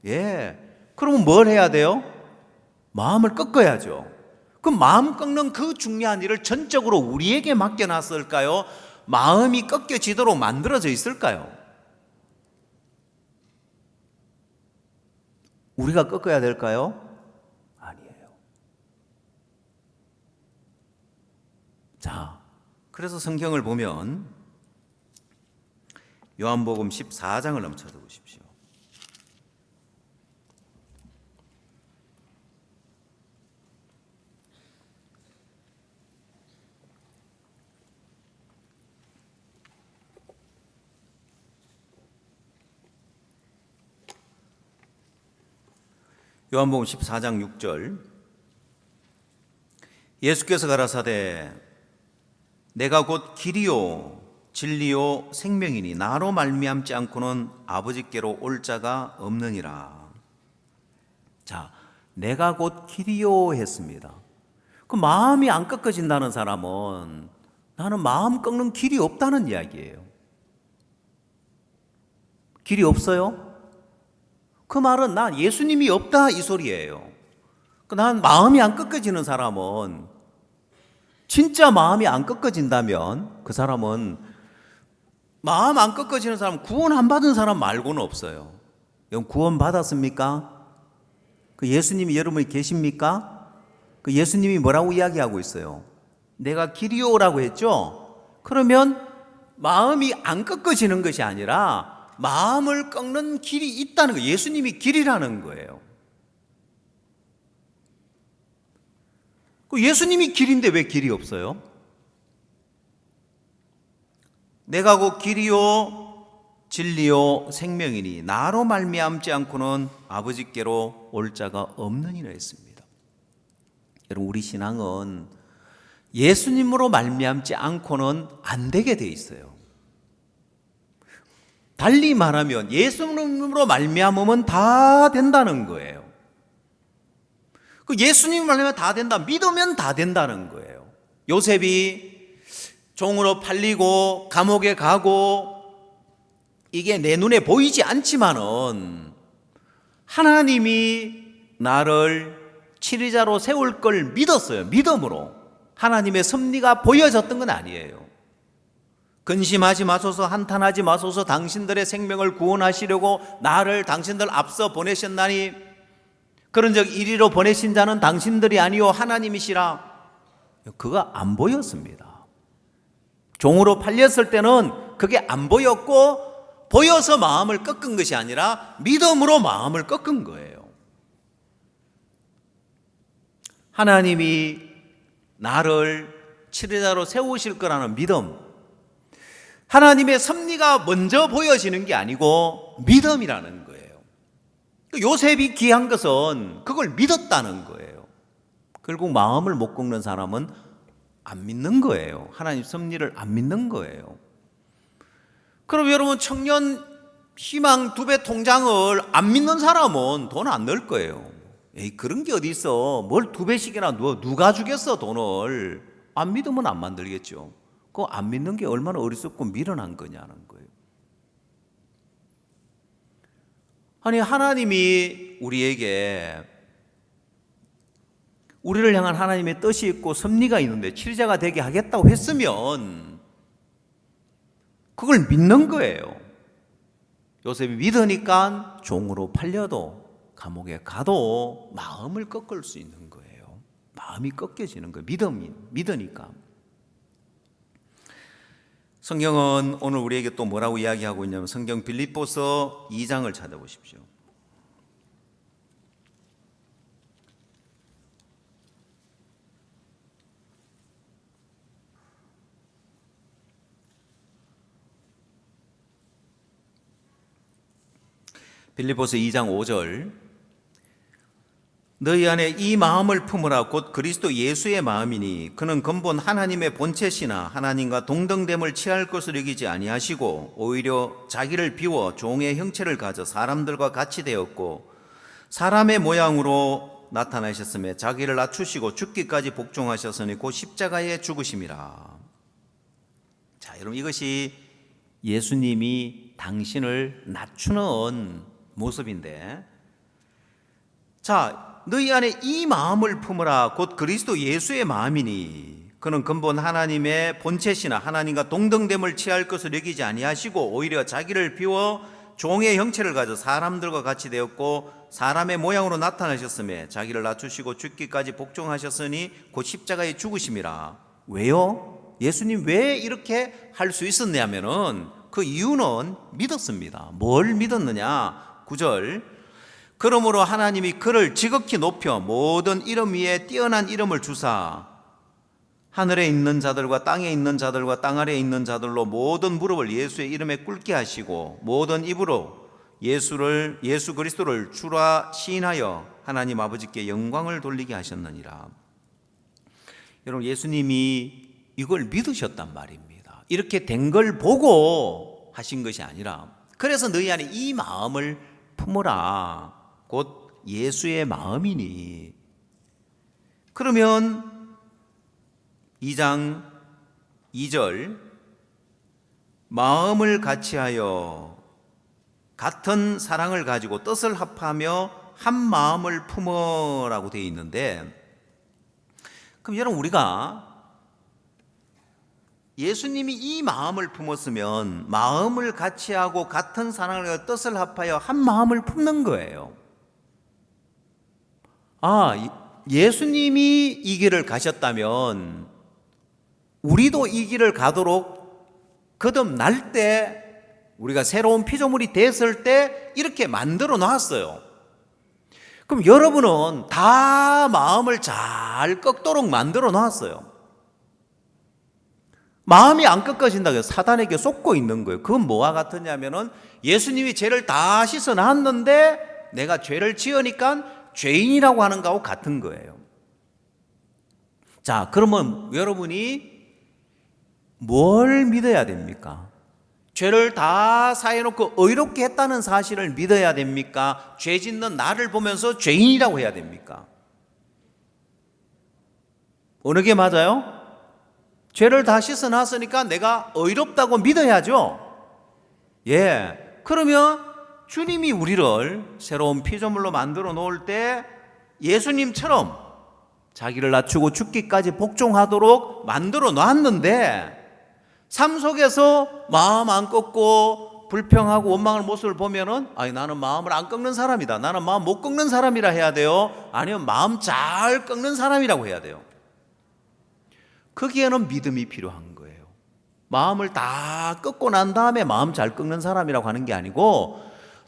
예. 그러면 뭘 해야 돼요? 마음을 꺾어야죠. 그 마음 꺾는 그 중요한 일을 전적으로 우리에게 맡겨놨을까요? 마음이 꺾여지도록 만들어져 있을까요? 우리가 꺾어야 될까요? 아니에요. 자, 그래서 성경을 보면 요한복음 14장을 넘쳐서 보십시오. 요한복음 14장 6절, 예수께서 가라사대 내가 곧 길이요 진리요 생명이니 나로 말미암지 않고는 아버지께로 올 자가 없느니라. 자, 내가 곧 길이요 했습니다. 그 마음이 안 꺾어진다는 사람은 나는 마음 꺾는 길이 없다는 이야기예요. 길이 없어요? 그 말은 나 예수님이 없다 이 소리예요. 난 마음이 안 꺾어지는 사람은, 진짜 마음이 안 꺾어진다면 그 사람은, 마음 안 꺾어지는 사람은 구원 안 받은 사람 말고는 없어요. 여러분 구원 받았습니까? 그 예수님이 여러분이 계십니까? 그 예수님이 뭐라고 이야기하고 있어요? 내가 길이요라고 했죠? 그러면 마음이 안 꺾어지는 것이 아니라 마음을 꺾는 길이 있다는 거예요. 예수님이 길이라는 거예요. 그 예수님이 길인데 왜 길이 없어요? 내가 곧 길이요 진리요 생명이니 나로 말미암지 않고는 아버지께로 올 자가 없느니라 했습니다. 여러분 우리 신앙은 예수님으로 말미암지 않고는 안 되게 돼 있어요. 달리 말하면 예수님으로 말미암으면 다 된다는 거예요. 그 예수님 말하면 다 된다, 믿으면 다 된다는 거예요. 요셉이 종으로 팔리고 감옥에 가고 이게 내 눈에 보이지 않지만은 하나님이 나를 치리자로 세울 걸 믿었어요. 믿음으로. 하나님의 섭리가 보여졌던 건 아니에요. 근심하지 마소서, 한탄하지 마소서, 당신들의 생명을 구원하시려고 나를 당신들 앞서 보내셨나니 그런 적 이리로 보내신 자는 당신들이 아니요 하나님이시라. 그거 안 보였습니다. 종으로 팔렸을 때는 그게 안 보였고, 보여서 마음을 꺾은 것이 아니라 믿음으로 마음을 꺾은 거예요. 하나님이 나를 치리자로 세우실 거라는 믿음, 하나님의 섭리가 먼저 보여지는 게 아니고 믿음이라는 거예요. 요셉이 귀한 것은 그걸 믿었다는 거예요. 결국 마음을 못 꺾는 사람은 안 믿는 거예요. 하나님 섭리를 안 믿는 거예요. 그럼 여러분 청년 희망 2배 통장을 안 믿는 사람은 돈 안 넣을 거예요. 에이 그런 게 어디 있어. 뭘 2배씩이나 누가 주겠어 돈을. 안 믿으면 안 만들겠죠. 그거 안 믿는 게 얼마나 어리석고 미련한 거냐는 거예요. 아니 하나님이 우리를 향한 하나님의 뜻이 있고 섭리가 있는데 치리자가 되게 하겠다고 했으면 그걸 믿는 거예요. 요셉이 믿으니까 종으로 팔려도 감옥에 가도 마음을 꺾을 수 있는 거예요. 마음이 꺾여지는 거예요. 믿으니까. 성경은 오늘 우리에게 또 뭐라고 이야기하고 있냐면 성경 빌립보서 2장을 찾아보십시오. 빌립보서 2장 5절 너희 안에 이 마음을 품으라 곧 그리스도 예수의 마음이니 그는 근본 하나님의 본체시나 하나님과 동등됨을 취할 것을 여기지 아니하시고 오히려 자기를 비워 종의 형체를 가져 사람들과 같이 되었고 사람의 모양으로 나타나셨으며 자기를 낮추시고 죽기까지 복종하셨으니 곧 십자가에 죽으심이라. 자, 여러분 이것이 예수님이 당신을 낮추는 모습인데, 자 너희 안에 이 마음을 품으라 곧 그리스도 예수의 마음이니 그는 근본 하나님의 본체시나 하나님과 동등됨을 취할 것을 여기지 아니하시고 오히려 자기를 비워 종의 형체를 가져 사람들과 같이 되었고 사람의 모양으로 나타나셨으며 자기를 낮추시고 죽기까지 복종하셨으니 곧 십자가에 죽으심이라. 왜요? 예수님 왜 이렇게 할 수 있었냐면은 그 이유는 믿었습니다. 뭘 믿었느냐? 9절 그러므로 하나님이 그를 지극히 높여 모든 이름 위에 뛰어난 이름을 주사 하늘에 있는 자들과 땅에 있는 자들과 땅 아래에 있는 자들로 모든 무릎을 예수의 이름에 꿇게 하시고 모든 입으로 예수 그리스도를 주라 시인하여 하나님 아버지께 영광을 돌리게 하셨느니라. 여러분 예수님이
이걸 믿으셨단 말입니다. 이렇게 된 걸 보고 하신 것이 아니라, 그래서 너희 안에 이 마음을 품으라. 곧 예수의 마음이니. 그러면 2장 2절, 마음을 같이하여 같은 사랑을 가지고 뜻을 합하며 한 마음을 품어라고 되어 있는데, 그럼 여러분, 우리가 예수님이 이 마음을 품었으면 마음을 같이하고 같은 사랑을 가지고 뜻을 합하여 한 마음을 품는 거예요. 예수님이 이 길을 가셨다면 우리도 이 길을 가도록 거듭날 때, 우리가 새로운 피조물이 됐을 때 이렇게 만들어 놨어요. 그럼 여러분은 다 마음을 잘 꺾도록 만들어 놨어요. 마음이 안 꺾어진다고 해서 사단에게 속고 있는 거예요. 그건 뭐와 같으냐면은, 예수님이 죄를 다 씻어 놨는데 내가 죄를 지으니까 죄인이라고 하는 거하고 같은 거예요. 자, 그러면 여러분이 뭘 믿어야 됩니까? 죄를 다 사해놓고 의롭게 했다는 사실을 믿어야 됩니까? 죄 짓는 나를 보면서 죄인이라고 해야 됩니까? 어느 게 맞아요? 죄를 다 씻어놨으니까 내가 의롭다고 믿어야죠. 그러면 주님이 우리를 새로운 피조물로 만들어 놓을 때 예수님처럼 자기를 낮추고 죽기까지 복종하도록 만들어 놨는데, 삶 속에서 마음 안 꺾고 불평하고 원망하는 모습을 보면은, 나는 마음을 안 꺾는 사람이다, 나는 마음 못 꺾는 사람이라 해야 돼요? 아니면 마음 잘 꺾는 사람이라고 해야 돼요? 거기에는 믿음이 필요한 거예요. 마음을 다 꺾고 난 다음에 마음 잘 꺾는 사람이라고 하는 게 아니고,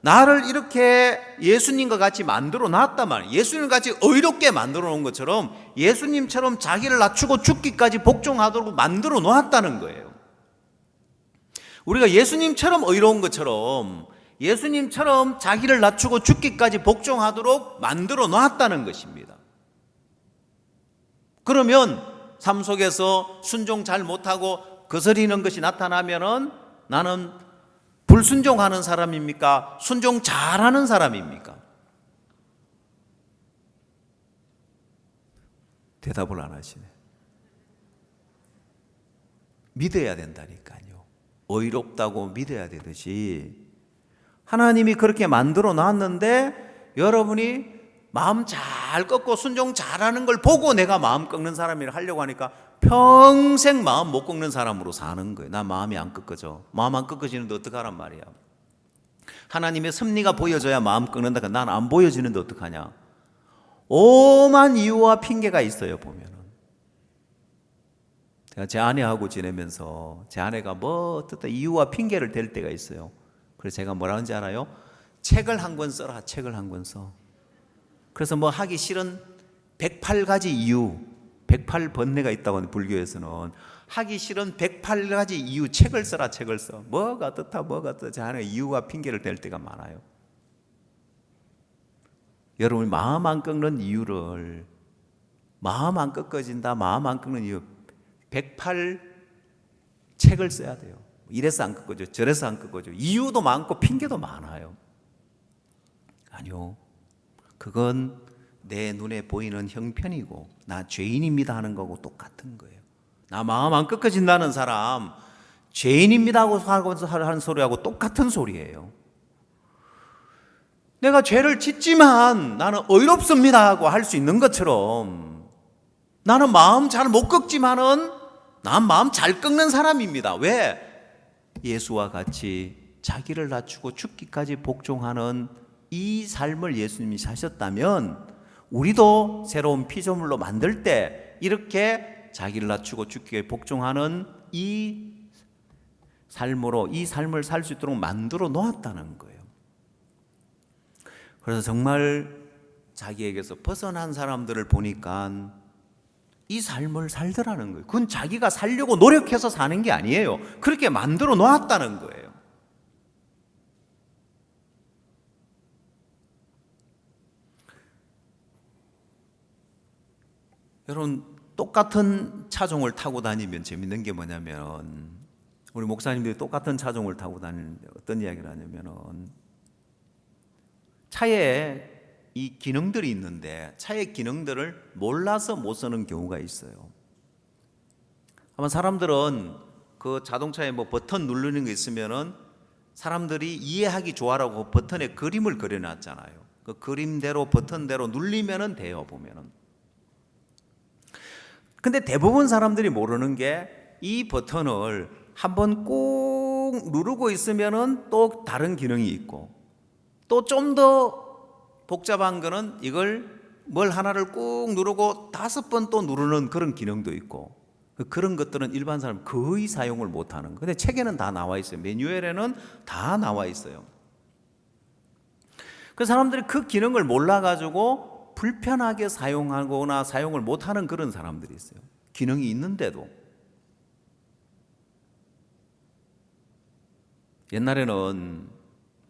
나를 이렇게 예수님과 같이 만들어 놨단 말이에요. 예수님 같이 의롭게 만들어 놓은 것처럼 예수님처럼 자기를 낮추고 죽기까지 복종하도록 만들어 놓았다는 거예요. 우리가 예수님처럼 의로운 것처럼 예수님처럼 자기를 낮추고 죽기까지 복종하도록 만들어 놨다는 것입니다. 그러면 삶 속에서 순종 잘 못하고 거스리는 것이 나타나면은 나는 불순종하는 사람입니까? 순종 잘하는 사람입니까? 대답을 안 하시네. 믿어야 된다니까요. 의롭다고 믿어야 되듯이 하나님이 그렇게 만들어 놨는데, 여러분이 마음 잘 꺾고 순종 잘하는 걸 보고 내가 마음 꺾는 사람이라 하려고 하니까 평생 마음 못 꺾는 사람으로 사는 거예요. 나 마음이 안 꺾어져. 마음 안 꺾어지는데 어떡하란 말이야. 하나님의 섭리가 보여져야 마음 꺾는다. 난 안 보여지는데 어떡하냐. 오만 이유와 핑계가 있어요. 보면은 제가 제 아내하고 지내면서 제 아내가 뭐 어떤 이유와 핑계를 댈 때가 있어요. 그래서 제가 뭐라 하는지 알아요? 책을 한 권 써라. 책을 한 권 써. 그래서 뭐 하기 싫은 108가지 이유, 108번뇌가 있다고 하는 불교에서는 하기 싫은 108가지 이유, 책을 써라. 책을 써. 뭐가 어떻다 뭐가 어떻다. 제 아내가 이유와 핑계를 댈 때가 많아요. 여러분이 마음 안 꺾는 이유를, 마음 안 꺾어진다, 마음 안 꺾는 이유 108 책을 써야 돼요. 이래서 안 꺾어져, 저래서 안 꺾어져. 이유도 많고 핑계도 많아요. 아니요, 그건 내 눈에 보이는 형편이고 나 죄인입니다 하는 거고 똑같은 거예요. 나 마음 안 꺾어진다는 사람 죄인입니다 하고 하는 소리하고 똑같은 소리예요. 내가 죄를 짓지만 나는 의롭습니다 하고 할 수 있는 것처럼, 나는 마음 잘 못 꺾지만은 난 마음 잘 꺾는 사람입니다. 왜? 예수와 같이 자기를 낮추고 죽기까지 복종하는 이 삶을 예수님이 사셨다면 우리도 새로운 피조물로 만들 때 이렇게 자기를 낮추고 죽기에 복종하는 이 삶으로 이 삶을 살 수 있도록 만들어 놓았다는 거예요. 그래서 정말 자기에게서 벗어난 사람들을 보니까 이 삶을 살더라는 거예요. 그건 자기가 살려고 노력해서 사는 게 아니에요. 그렇게 만들어 놓았다는 거예요. 여러분, 똑같은 차종을 타고 다니면 재밌는 게 뭐냐면, 우리 목사님들이 똑같은 차종을 타고 다니는데 어떤 이야기를 하냐면은, 차에 이 기능들이 있는데 차의 기능들을 몰라서 못 쓰는 경우가 있어요. 아마 사람들은 그 자동차에 뭐 버튼 누르는 게 있으면은 사람들이 이해하기 좋아라고 버튼에 그림을 그려놨잖아요. 그 그림대로 버튼대로 누르면은 돼요, 보면은. 근데 대부분 사람들이 모르는 게 이 버튼을 한번 꾹 누르고 있으면은 또 다른 기능이 있고, 또 좀 더 복잡한 거는 이걸 뭘 하나를 꾹 누르고 5번 또 누르는 그런 기능도 있고, 그런 것들은 일반 사람 거의 사용을 못하는. 근데 책에는 다 나와 있어요. 매뉴얼에는 다 나와 있어요. 그 사람들이 그 기능을 몰라가지고 불편하게 사용하거나 사용을 못하는 그런 사람들이 있어요. 기능이 있는데도. 옛날에는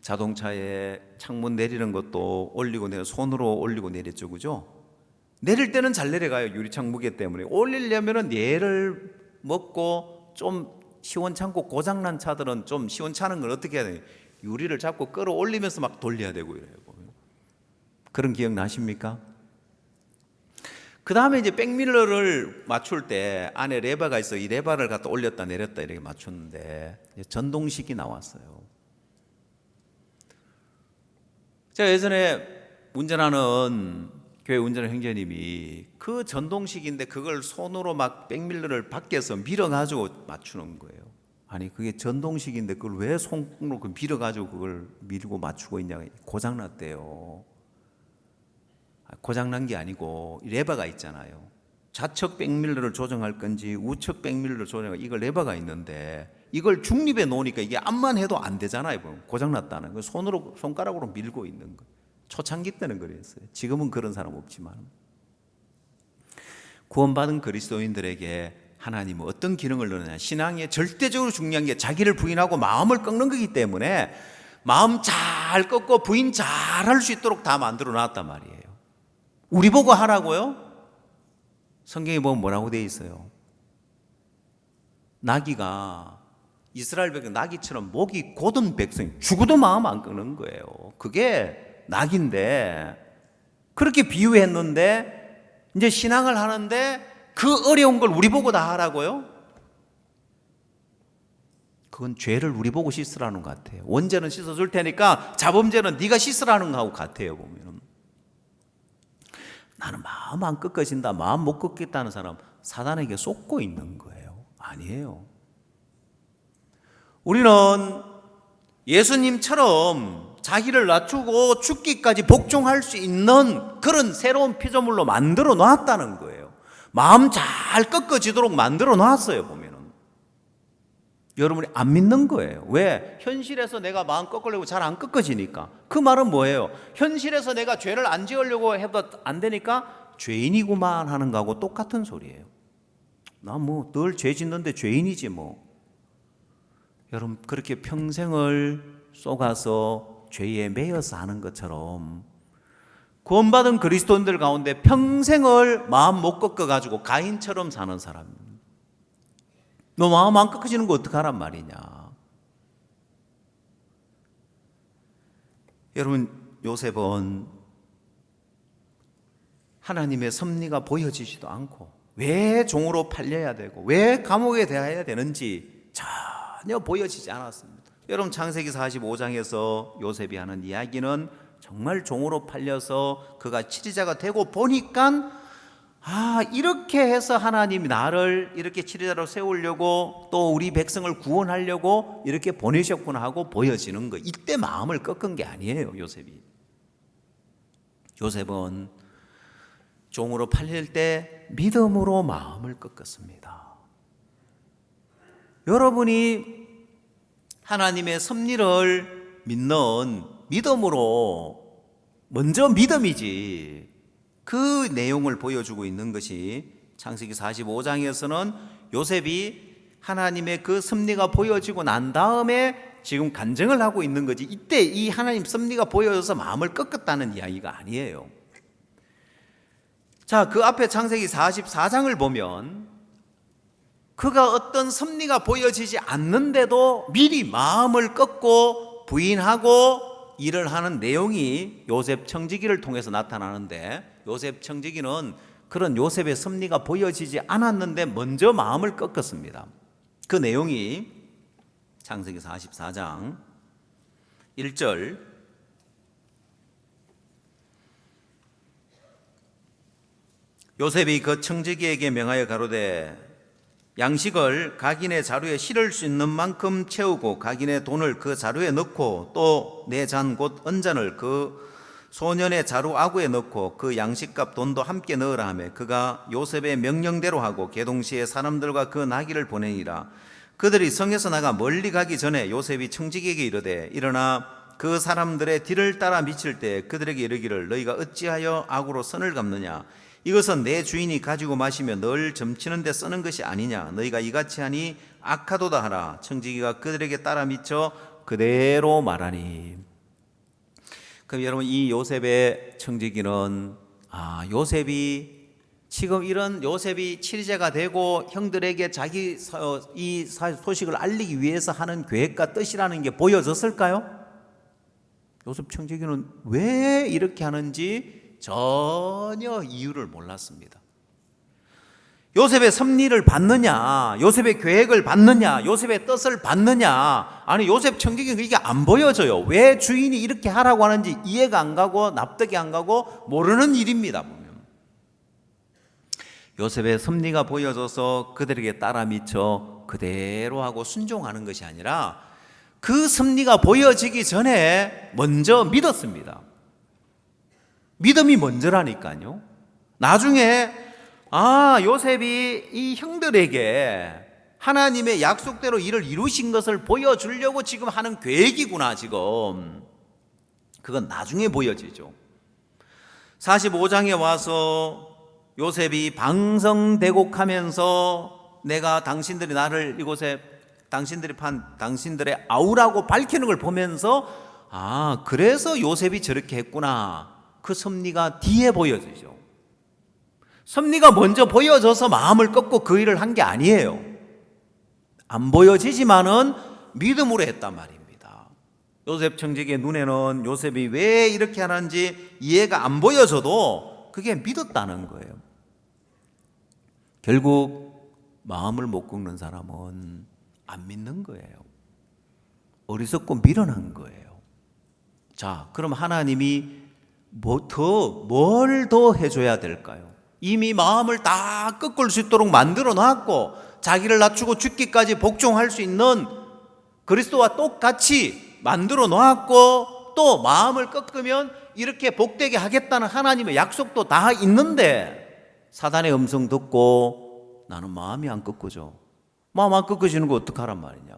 자동차에 창문 내리는 것도 올리고 내려 손으로 올리고 내렸죠, 그죠? 내릴 때는 잘 내려가요. 유리창 무게 때문에. 올리려면은 얘를 먹고 좀 시원찮고 고장난 차들은 좀 시원찮은 걸 어떻게 해야 돼요? 유리를 잡고 끌어올리면서 막 돌려야 되고 이래요. 그런 기억 나십니까? 그 다음에 이제 백밀러를 맞출 때 안에 레버가 있어. 이 레버를 갖다 올렸다 내렸다 이렇게 맞췄는데 전동식이 나왔어요. 제가 예전에 운전하는 교회 운전하는 형제님이 그 전동식인데 그걸 손으로 막 백밀러를 밖에서 밀어가지고 맞추는 거예요. 아니 그게 전동식인데 그걸 왜 손으로 밀어가지고 그걸 밀고 맞추고 있냐. 고장났대요. 고장난 게 아니고 레버가 있잖아요. 좌측 백밀러를 조정할 건지 우측 백밀러를 조정할 이거 레버가 있는데 이걸 중립에 놓으니까 이게 암만 해도 안 되잖아요. 고장났다는 거. 손으로 손가락으로 밀고 있는 거. 초창기 때는 그랬어요. 지금은 그런 사람 없지만. 구원받은 그리스도인들에게 하나님은 어떤 기능을 넣느냐. 신앙에 절대적으로 중요한 게 자기를 부인하고 마음을 꺾는 거기 때문에 마음 잘 꺾고 부인 잘 할 수 있도록 다 만들어 놨단 말이에요. 우리 보고 하라고요? 성경에 보면 뭐라고 되어 있어요? 나귀가 이스라엘 백성 나귀처럼 목이 곧은 백성 죽어도 마음 안 끄는 거예요. 그게 나귀인데 그렇게 비유했는데 이제 신앙을 하는데 그 어려운 걸 우리 보고 다 하라고요? 그건 죄를 우리 보고 씻으라는 것 같아요. 원죄는 씻어줄 테니까 자범죄는 네가 씻으라는 거하고 같아요. 보면 나는 마음 안 꺾어진다, 마음 못 꺾겠다는 사람 사단에게 쏟고 있는 거예요. 아니에요. 우리는 예수님처럼 자기를 낮추고 죽기까지 복종할 수 있는 그런 새로운 피조물로 만들어 놨다는 거예요. 마음 잘 꺾어지도록 만들어 놨어요. 보면은 여러분이 안 믿는 거예요. 왜? 현실에서 내가 마음 꺾으려고 잘 안 꺾어지니까. 그 말은 뭐예요? 현실에서 내가 죄를 안 지으려고 해도 안 되니까 죄인이구만 하는 거하고 똑같은 소리예요. 나 뭐 늘 죄 짓는데 죄인이지 뭐. 여러분 그렇게 평생을 쏘가서 죄에 매여서 하는 것처럼 구원받은 그리스도인들 가운데 평생을 마음 못 꺾어가지고 가인처럼 사는 사람입니다. 너 마음 안 꺾어지는 거 어떡하란 말이냐. 여러분 요셉은 하나님의 섭리가 보여지지도 않고 왜 종으로 팔려야 되고 왜 감옥에 대해야 되는지 전혀 보여지지 않았습니다. 여러분 창세기 45장에서 요셉이 하는 이야기는 정말 종으로 팔려서 그가 치리자가 되고 보니까 이렇게 해서 하나님이 나를 이렇게 치리자로 세우려고 또 우리 백성을 구원하려고 이렇게 보내셨구나 하고 보여지는 거. 이때 마음을 꺾은 게 아니에요. 요셉은 종으로 팔릴 때 믿음으로 마음을 꺾었습니다. 여러분이 하나님의 섭리를 믿는 믿음으로 먼저 믿음이지 그 내용을 보여주고 있는 것이 창세기 45장에서는 요셉이 하나님의 그 섭리가 보여지고 난 다음에 지금 간증을 하고 있는 거지 이때 이 하나님 섭리가 보여져서 마음을 꺾었다는 이야기가 아니에요. 자, 그 앞에 창세기 44장을 보면 그가 어떤 섭리가 보여지지 않는데도 미리 마음을 꺾고 부인하고 일을 하는 내용이 요셉 청지기를 통해서 나타나는데, 요셉 청지기는 그런 요셉의 섭리가 보여지지 않았는데 먼저 마음을 꺾었습니다. 그 내용이 창세기 44장 1절, 요셉이 그 청지기에게 명하여 가로되 양식을 각인의 자루에 실을 수 있는 만큼 채우고 각인의 돈을 그 자루에 넣고 또 내 잔 곧 은잔을 그 소년의 자루 아구에 넣고 그 양식값 돈도 함께 넣으라 하며 그가 요셉의 명령대로 하고 계동시에 사람들과 그 나귀를 보내니라. 그들이 성에서 나가 멀리 가기 전에 요셉이 청지기에게 이르되 일어나 그 사람들의 뒤를 따라 미칠 때 그들에게 이르기를 너희가 어찌하여 악으로 선을 갚느냐. 이것은 내 주인이 가지고 마시며 널 점치는 데 쓰는 것이 아니냐. 너희가 이같이 하니 악하도다 하라. 청지기가 그들에게 따라 미쳐 그대로 말하니. 그럼 여러분, 이 요셉의 청지기는 요셉이 지금 이런 요셉이 치리제가 되고 형들에게 자기 이 소식을 알리기 위해서 하는 계획과 뜻이라는 게 보여졌을까요? 요셉 청지기는 왜 이렇게 하는지 전혀 이유를 몰랐습니다. 요셉의 섭리를 받느냐, 요셉의 계획을 받느냐, 요셉의 뜻을 받느냐, 아니 요셉 청지기는 이게 안 보여져요. 왜 주인이 이렇게 하라고 하는지 이해가 안 가고 납득이 안 가고 모르는 일입니다. 보면 요셉의 섭리가 보여져서 그들에게 따라 미쳐 그대로 하고 순종하는 것이 아니라 그 섭리가 보여지기 전에 먼저 믿었습니다. 믿음이 먼저라니까요. 나중에 요셉이 이 형들에게 하나님의 약속대로 일을 이루신 것을 보여주려고 지금 하는 계획이구나. 지금 그건 나중에 보여지죠. 45장에 와서 요셉이 방성대곡하면서 내가 당신들이 나를 이곳에 당신들의 아우라고 밝히는 걸 보면서 그래서 요셉이 저렇게 했구나. 그 섭리가 뒤에 보여지죠. 섭리가 먼저 보여져서 마음을 꺾고 그 일을 한 게 아니에요. 안 보여지지만은 믿음으로 했단 말입니다. 요셉 청지기의 눈에는 요셉이 왜 이렇게 하는지 이해가 안 보여져도 그게 믿었다는 거예요. 결국 마음을 못 꺾는 사람은 안 믿는 거예요. 어리석고 미련한 거예요. 자, 그럼 하나님이 뭘 더 해줘야 될까요? 이미 마음을 다 꺾을 수 있도록 만들어 놨고 자기를 낮추고 죽기까지 복종할 수 있는 그리스도와 똑같이 만들어 놨고 또 마음을 꺾으면 이렇게 복되게 하겠다는 하나님의 약속도 다 있는데 사단의 음성 듣고 나는 마음이 안 꺾어져. 마음 안 꺾어지는 거 어떡하란 말이냐.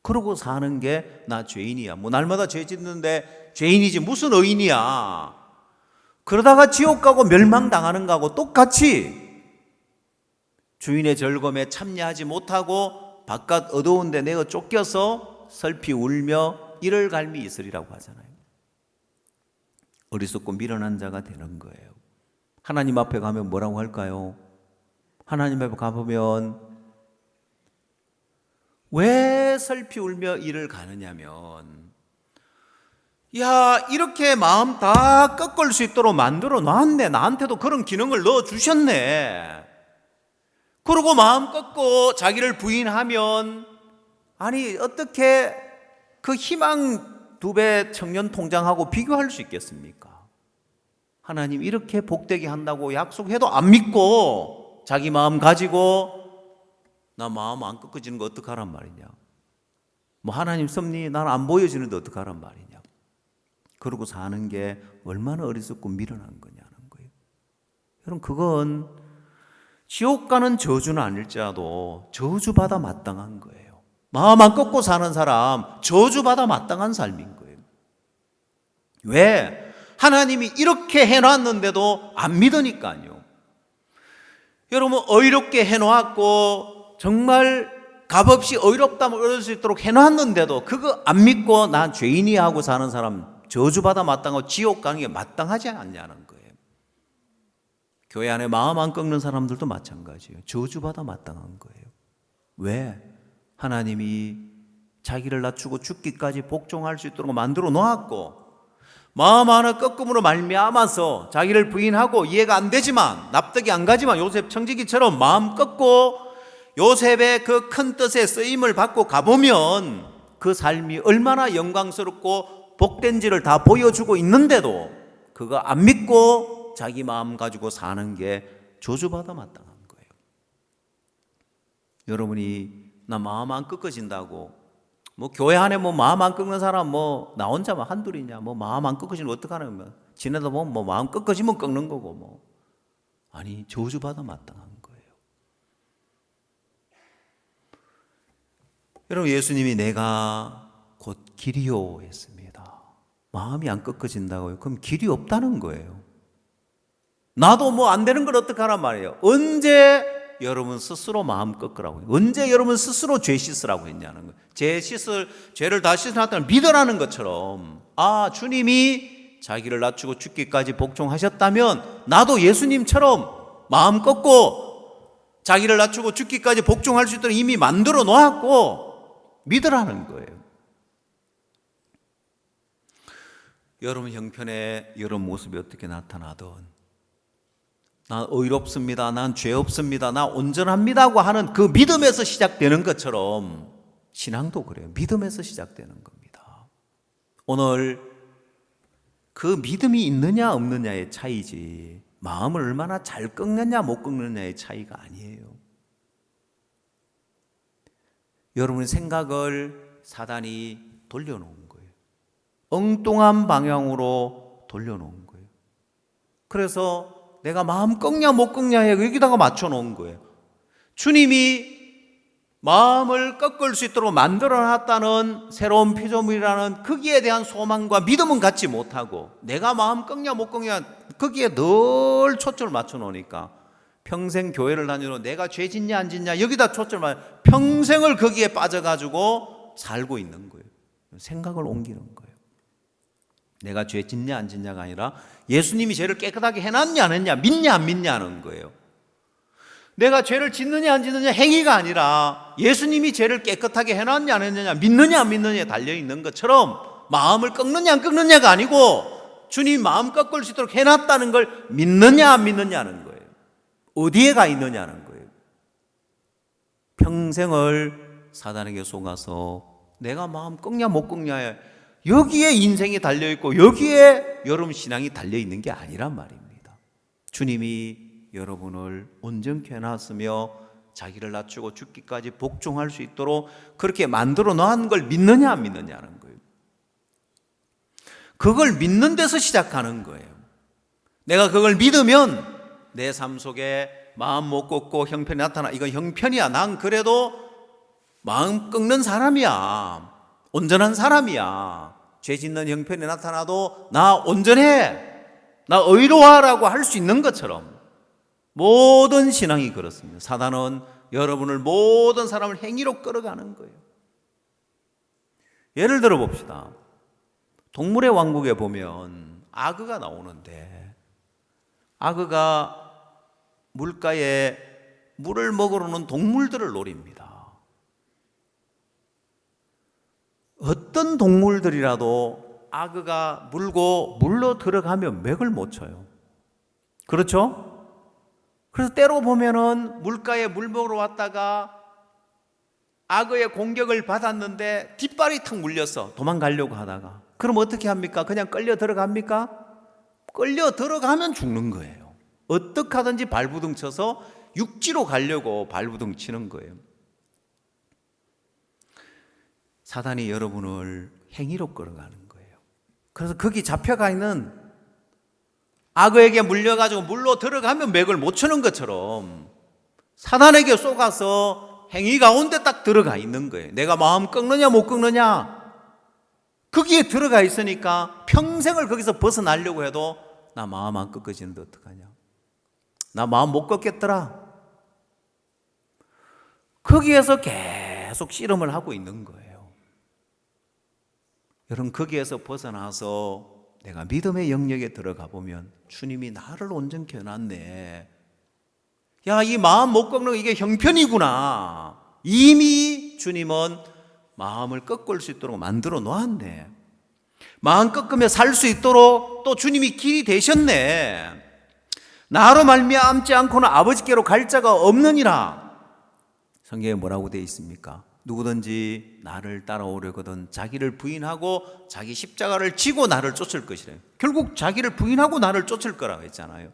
그러고 사는 게 나 죄인이야. 날마다 죄 짓는데 죄인이지 무슨 의인이야. 그러다가 지옥 가고 멸망당하는 거하고 똑같이 주인의 절검에 참여하지 못하고 바깥 어두운 데 내어 쫓겨서 슬피 울며 이를 갈미 있으리라고 하잖아요. 어리석고 미련한 자가 되는 거예요. 하나님 앞에 가면 뭐라고 할까요? 하나님 앞에 가보면 왜 슬피 울며 이를 가느냐면 이렇게 마음 다 꺾을 수 있도록 만들어 놨네. 나한테도 그런 기능을 넣어 주셨네. 그러고 마음 꺾고 자기를 부인하면 어떻게 그 희망 2배 청년 통장하고 비교할 수 있겠습니까? 하나님 이렇게 복되게 한다고 약속해도 안 믿고 자기 마음 가지고 나 마음 안 꺾어지는 거 어떡하란 말이냐. 하나님 섭리 나는 안 보여지는데 어떡하란 말이냐. 그러고 사는 게 얼마나 어리석고 미련한 거냐는 거예요. 여러분, 그건 지옥 가는 저주는 아닐지라도 저주받아 마땅한 거예요. 마음 안 꺾고 사는 사람 저주받아 마땅한 삶인 거예요. 왜? 하나님이 이렇게 해놨는데도 안 믿으니까요. 여러분, 의롭게 해놓았고 정말 값없이 의롭다면 얻을 수 있도록 해놨는데도 그거 안 믿고 난 죄인이야 하고 사는 사람 저주받아 마땅하고 지옥 가는 게 마땅하지 않냐는 거예요. 교회 안에 마음 안 꺾는 사람들도 마찬가지예요. 저주받아 마땅한 거예요. 왜? 하나님이 자기를 낮추고 죽기까지 복종할 수 있도록 만들어 놓았고, 마음 하나 꺾음으로 말미암아서 자기를 부인하고 이해가 안 되지만, 납득이 안 가지만 요셉 청지기처럼 마음 꺾고 요셉의 그 큰 뜻에 쓰임을 받고 가보면 그 삶이 얼마나 영광스럽고 복된지를 다 보여주고 있는데도 그거 안 믿고 자기 마음 가지고 사는 게 저주받아 마땅한 거예요. 여러분이 나 마음 안 꺾어진다고, 뭐 교회 안에 뭐 마음 안 꺾는 사람 뭐 나 혼자만 한둘이냐, 뭐 마음 안 꺾어지면 어떡하냐, 뭐 지내다 보면 뭐 마음 꺾어지면 꺾는 거고, 뭐 아니 저주받아 마땅한 거예요. 여러분, 예수님이 내가 곧 길이요 했습니다. 마음이 안 꺾어진다고요? 그럼 길이 없다는 거예요. 나도 뭐 안 되는 걸 어떡하란 말이에요. 언제 여러분 스스로 마음 꺾으라고, 언제 여러분 스스로 죄 씻으라고 했냐는 거예요. 죄를 다 씻어놨다는 믿으라는 것처럼, 아, 주님이 자기를 낮추고 죽기까지 복종하셨다면 나도 예수님처럼 마음 꺾고 자기를 낮추고 죽기까지 복종할 수 있도록 이미 만들어 놓았고 믿으라는 거예요. 여러분 형편에 이런 모습이 어떻게 나타나든, 난 의롭습니다, 난 죄 없습니다, 나 온전합니다고 하는 그 믿음에서 시작되는 것처럼 신앙도 그래요. 믿음에서 시작되는 겁니다. 오늘 그 믿음이 있느냐 없느냐의 차이지, 마음을 얼마나 잘 꺾느냐 못 꺾느냐의 차이가 아니에요. 여러분의 생각을 사단이 돌려놓은 거예요. 엉뚱한 방향으로 돌려놓은 거예요. 그래서 내가 마음 꺾냐 못 꺾냐에 여기다가 맞춰놓은 거예요. 주님이 마음을 꺾을 수 있도록 만들어놨다는 새로운 피조물이라는 거기에 대한 소망과 믿음은 갖지 못하고, 내가 마음 꺾냐 못 꺾냐 거기에 늘 초점을 맞춰놓으니까 평생 교회를 다니러 내가 죄 짓냐 안 짓냐 여기다 초점을 맞춰 평생을 거기에 빠져가지고 살고 있는 거예요. 생각을 옮기는 거예요. 내가 죄 짓냐 안 짓냐가 아니라 예수님이 죄를 깨끗하게 해놨냐 안 했냐, 믿냐 안 믿냐는 거예요. 내가 죄를 짓느냐 안 짓느냐 행위가 아니라 예수님이 죄를 깨끗하게 해놨냐 안 했느냐, 믿느냐 안 믿느냐에 달려있는 것처럼 마음을 꺾느냐 안 꺾느냐가 아니고 주님 마음 꺾을 수 있도록 해놨다는 걸 믿느냐 안 믿느냐는 거예요. 어디에 가 있느냐는 거예요. 평생을 사단에게 속아서 내가 마음 꺾냐 못 꺾냐에 여기에 인생이 달려있고 여기에 여러분 신앙이 달려있는 게 아니란 말입니다. 주님이 여러분을 온전케 해놨으며 자기를 낮추고 죽기까지 복종할 수 있도록 그렇게 만들어 놓은 걸 믿느냐 안 믿느냐는 거예요. 그걸 믿는 데서 시작하는 거예요. 내가 그걸 믿으면 내 삶 속에 마음 못 꺾고 형편이 나타나. 이건 형편이야. 난 그래도 마음 꺾는 사람이야. 온전한 사람이야. 죄 짓는 형편이 나타나도 나 온전해, 나 의로하라고 할 수 있는 것처럼 모든 신앙이 그렇습니다. 사단은 여러분을, 모든 사람을 행위로 끌어가는 거예요. 예를 들어 봅시다. 동물의 왕국에 보면 악어가 나오는데, 악어가 물가에 물을 먹으러 오는 동물들을 노립니다. 어떤 동물들이라도 악어가 물로 들어가면 맥을 못 쳐요. 그렇죠? 그래서 때로 보면은 물가에 물 먹으러 왔다가 악어의 공격을 받았는데 뒷발이 탁 물렸어. 도망가려고 하다가. 그럼 어떻게 합니까? 그냥 끌려 들어갑니까? 끌려 들어가면 죽는 거예요. 어떻게 하든지 발부둥 쳐서 육지로 가려고 발부둥 치는 거예요. 사단이 여러분을 행위로 끌어가는 거예요. 그래서 거기 잡혀가 있는 악어에게 물려가지고 물로 들어가면 맥을 못 추는 것처럼 사단에게 쏘가서 행위 가운데 딱 들어가 있는 거예요. 내가 마음 꺾느냐 못 꺾느냐 거기에 들어가 있으니까 평생을 거기서 벗어나려고 해도 나 마음 안 꺾어지는데 어떡하냐, 나 마음 못 꺾겠더라. 거기에서 계속 씨름을 하고 있는 거예요. 여러분, 거기에서 벗어나서 내가 믿음의 영역에 들어가 보면 주님이 나를 온전케 해놨네. 야, 이 마음 못 꺾는 거 이게 형편이구나. 이미 주님은 마음을 꺾을 수 있도록 만들어 놓았네. 마음 꺾으며 살 수 있도록 또 주님이 길이 되셨네. 나로 말미암지 않고는 아버지께로 갈 자가 없느니라. 성경에 뭐라고 되어 있습니까? 누구든지 나를 따라오려거든 자기를 부인하고 자기 십자가를 지고 나를 쫓을 것이래요. 결국 자기를 부인하고 나를 쫓을 거라고 했잖아요.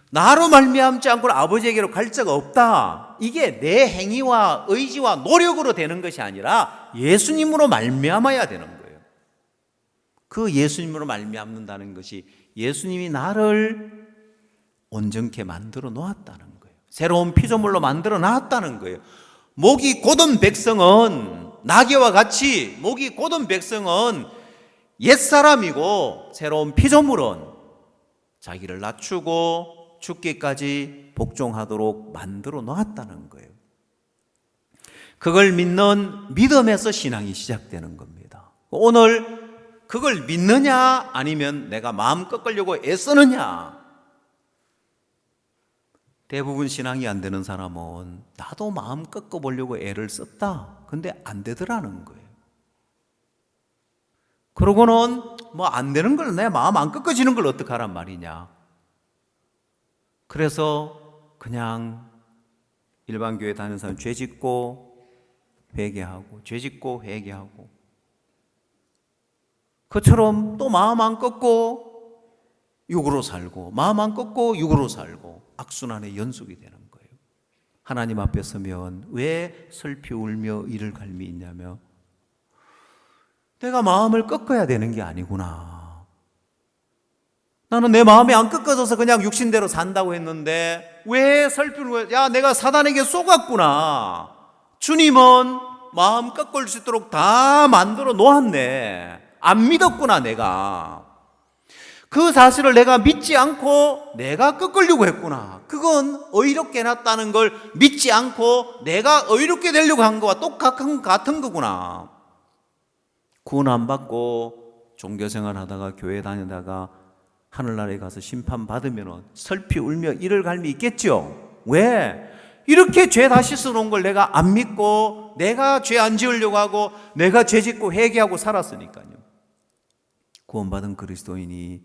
나로 말미암지 않고는 아버지에게로 갈 자가 없다. 이게 내 행위와 의지와 노력으로 되는 것이 아니라 예수님으로 말미암아야 되는 거예요. 그 예수님으로 말미암는다는 것이 예수님이 나를 온전케 만들어 놓았다는 거예요. 새로운 피조물로 만들어 놨다는 거예요. 목이 곧은 백성은 나귀와 같이 목이 곧은 백성은 옛사람이고 새로운 피조물은 자기를 낮추고 죽기까지 복종하도록 만들어 놓았다는 거예요. 그걸 믿는 믿음에서 신앙이 시작되는 겁니다. 오늘 그걸 믿느냐 아니면 내가 마음 꺾으려고 애쓰느냐. 대부분 신앙이 안 되는 사람은 나도 마음 꺾어보려고 애를 썼다. 근데 안 되더라는 거예요. 그러고는 뭐 안 되는 걸 내 마음 안 꺾어지는 걸 어떡하란 말이냐. 그래서 그냥 일반 교회 다니는 사람 죄 짓고 회개하고 죄 짓고 회개하고 그처럼 또 마음 안 꺾고 육으로 살고 마음 안 꺾고 육으로 살고 악순환의 연속이 되는 거예요. 하나님 앞에 서면 왜 슬피 울며 이를 갈미 있냐며 내가 마음을 꺾어야 되는 게 아니구나. 나는 내 마음이 안 꺾어져서 그냥 육신대로 산다고 했는데 왜 슬피 울며 야 내가 사단에게 속았구나. 주님은 마음 꺾을 수 있도록 다 만들어 놓았네. 안 믿었구나 내가. 그 사실을 내가 믿지 않고 내가 꺾으려고 했구나. 그건 의롭게 해놨다는 걸 믿지 않고 내가 의롭게 되려고 한 거와 똑같은 거구나. 구원 안 받고 종교생활 하다가 교회 다니다가 하늘나라에 가서 심판받으면 슬피 울며 이를 갈미 있겠죠. 왜? 이렇게 죄 다시 써놓은 걸 내가 안 믿고 내가 죄 안 지으려고 하고 내가 죄 짓고 회개하고 살았으니까요. 구원받은 그리스도인이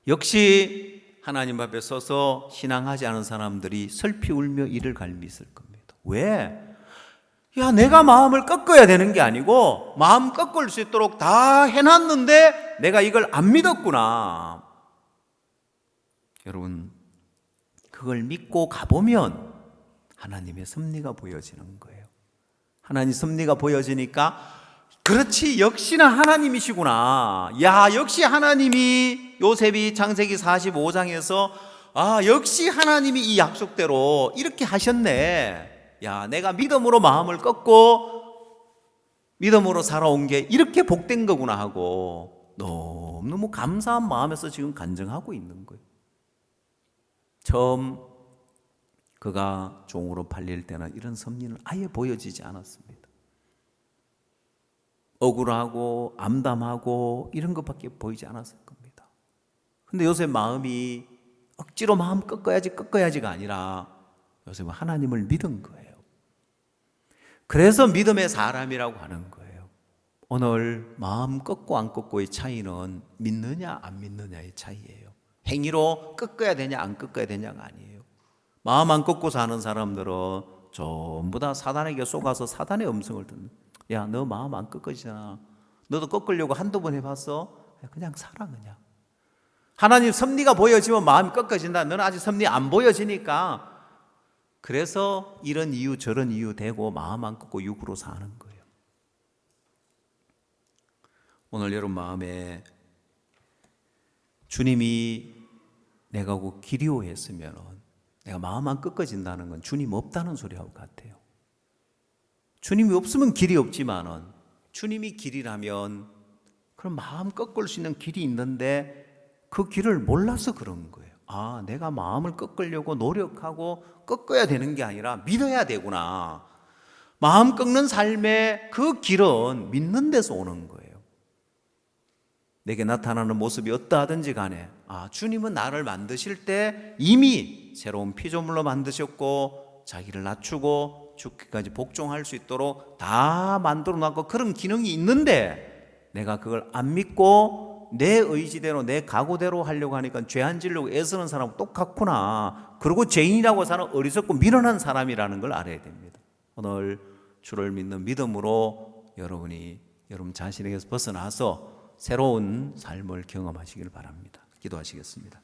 역시 하나님 앞에 서서 신앙하지 않은 사람들이 슬피 울며 이를 갈미 있을 겁니다. 왜? 야, 내가 마음을 꺾어야 되는 게 아니고 마음 꺾을 수 있도록 다 해놨는데 내가 이걸 안 믿었구나. 여러분, 그걸 믿고 가보면 하나님의 섭리가 보여지는 거예요. 하나님 섭리가 보여지니까 그렇지 역시나 하나님이시구나. 야 역시 하나님이 요셉이 창세기 45장에서 역시 하나님이 이 약속대로 이렇게 하셨네. 야 내가 믿음으로 마음을 꺾고 믿음으로 살아온 게 이렇게 복된 거구나 하고 너무 감사한 마음에서 지금 간증하고 있는 거예요. 처음 그가 종으로 팔릴 때는 이런 섭리는 아예 보여지지 않았습니다. 억울하고 암담하고 이런 것밖에 보이지 않았을 겁니다. 근데 요셉 마음이 억지로 마음 꺾어야지가 아니라 요셉은 하나님을 믿은 거예요. 그래서 믿음의 사람이라고 하는 거예요. 오늘 마음 꺾고 안 꺾고의 차이는 믿느냐 안 믿느냐의 차이예요. 행위로 꺾어야 되냐 안 꺾어야 되냐가 아니에요. 마음 안 꺾고 사는 사람들은 전부 다 사단에게 속아서 사단의 음성을 듣는. 야, 너 마음 안 꺾어지잖아. 너도 꺾으려고 한두 번 해봤어? 그냥 살아 그냥. 하나님 섭리가 보여지면 마음이 꺾어진다. 너는 아직 섭리 안 보여지니까. 그래서 이런 이유 저런 이유 되고 마음 안 꺾고 육으로 사는 거예요. 오늘 여러분 마음에 주님이 내가 곧 길이오 했으면 내가 마음 안 꺾어진다는 건 주님 없다는 소리하고 같아요. 주님이 없으면 길이 없지만은 주님이 길이라면 그럼 마음 꺾을 수 있는 길이 있는데 그 길을 몰라서 그런 거예요. 내가 마음을 꺾으려고 노력하고 꺾어야 되는 게 아니라 믿어야 되구나. 마음 꺾는 삶의 그 길은 믿는 데서 오는 거예요. 내게 나타나는 모습이 어떠하든지 간에 주님은 나를 만드실 때 이미 새로운 피조물로 만드셨고 자기를 낮추고 죽기까지 복종할 수 있도록 다 만들어 놨고 그런 기능이 있는데 내가 그걸 안 믿고 내 의지대로 내 각오대로 하려고 하니까 죄 안 지려고 애쓰는 사람은 똑같구나. 그리고 죄인이라고 사는 어리석고 미련한 사람이라는 걸 알아야 됩니다. 오늘 주를 믿는 믿음으로 여러분 자신에게서 벗어나서 새로운 삶을 경험하시길 바랍니다. 기도하시겠습니다.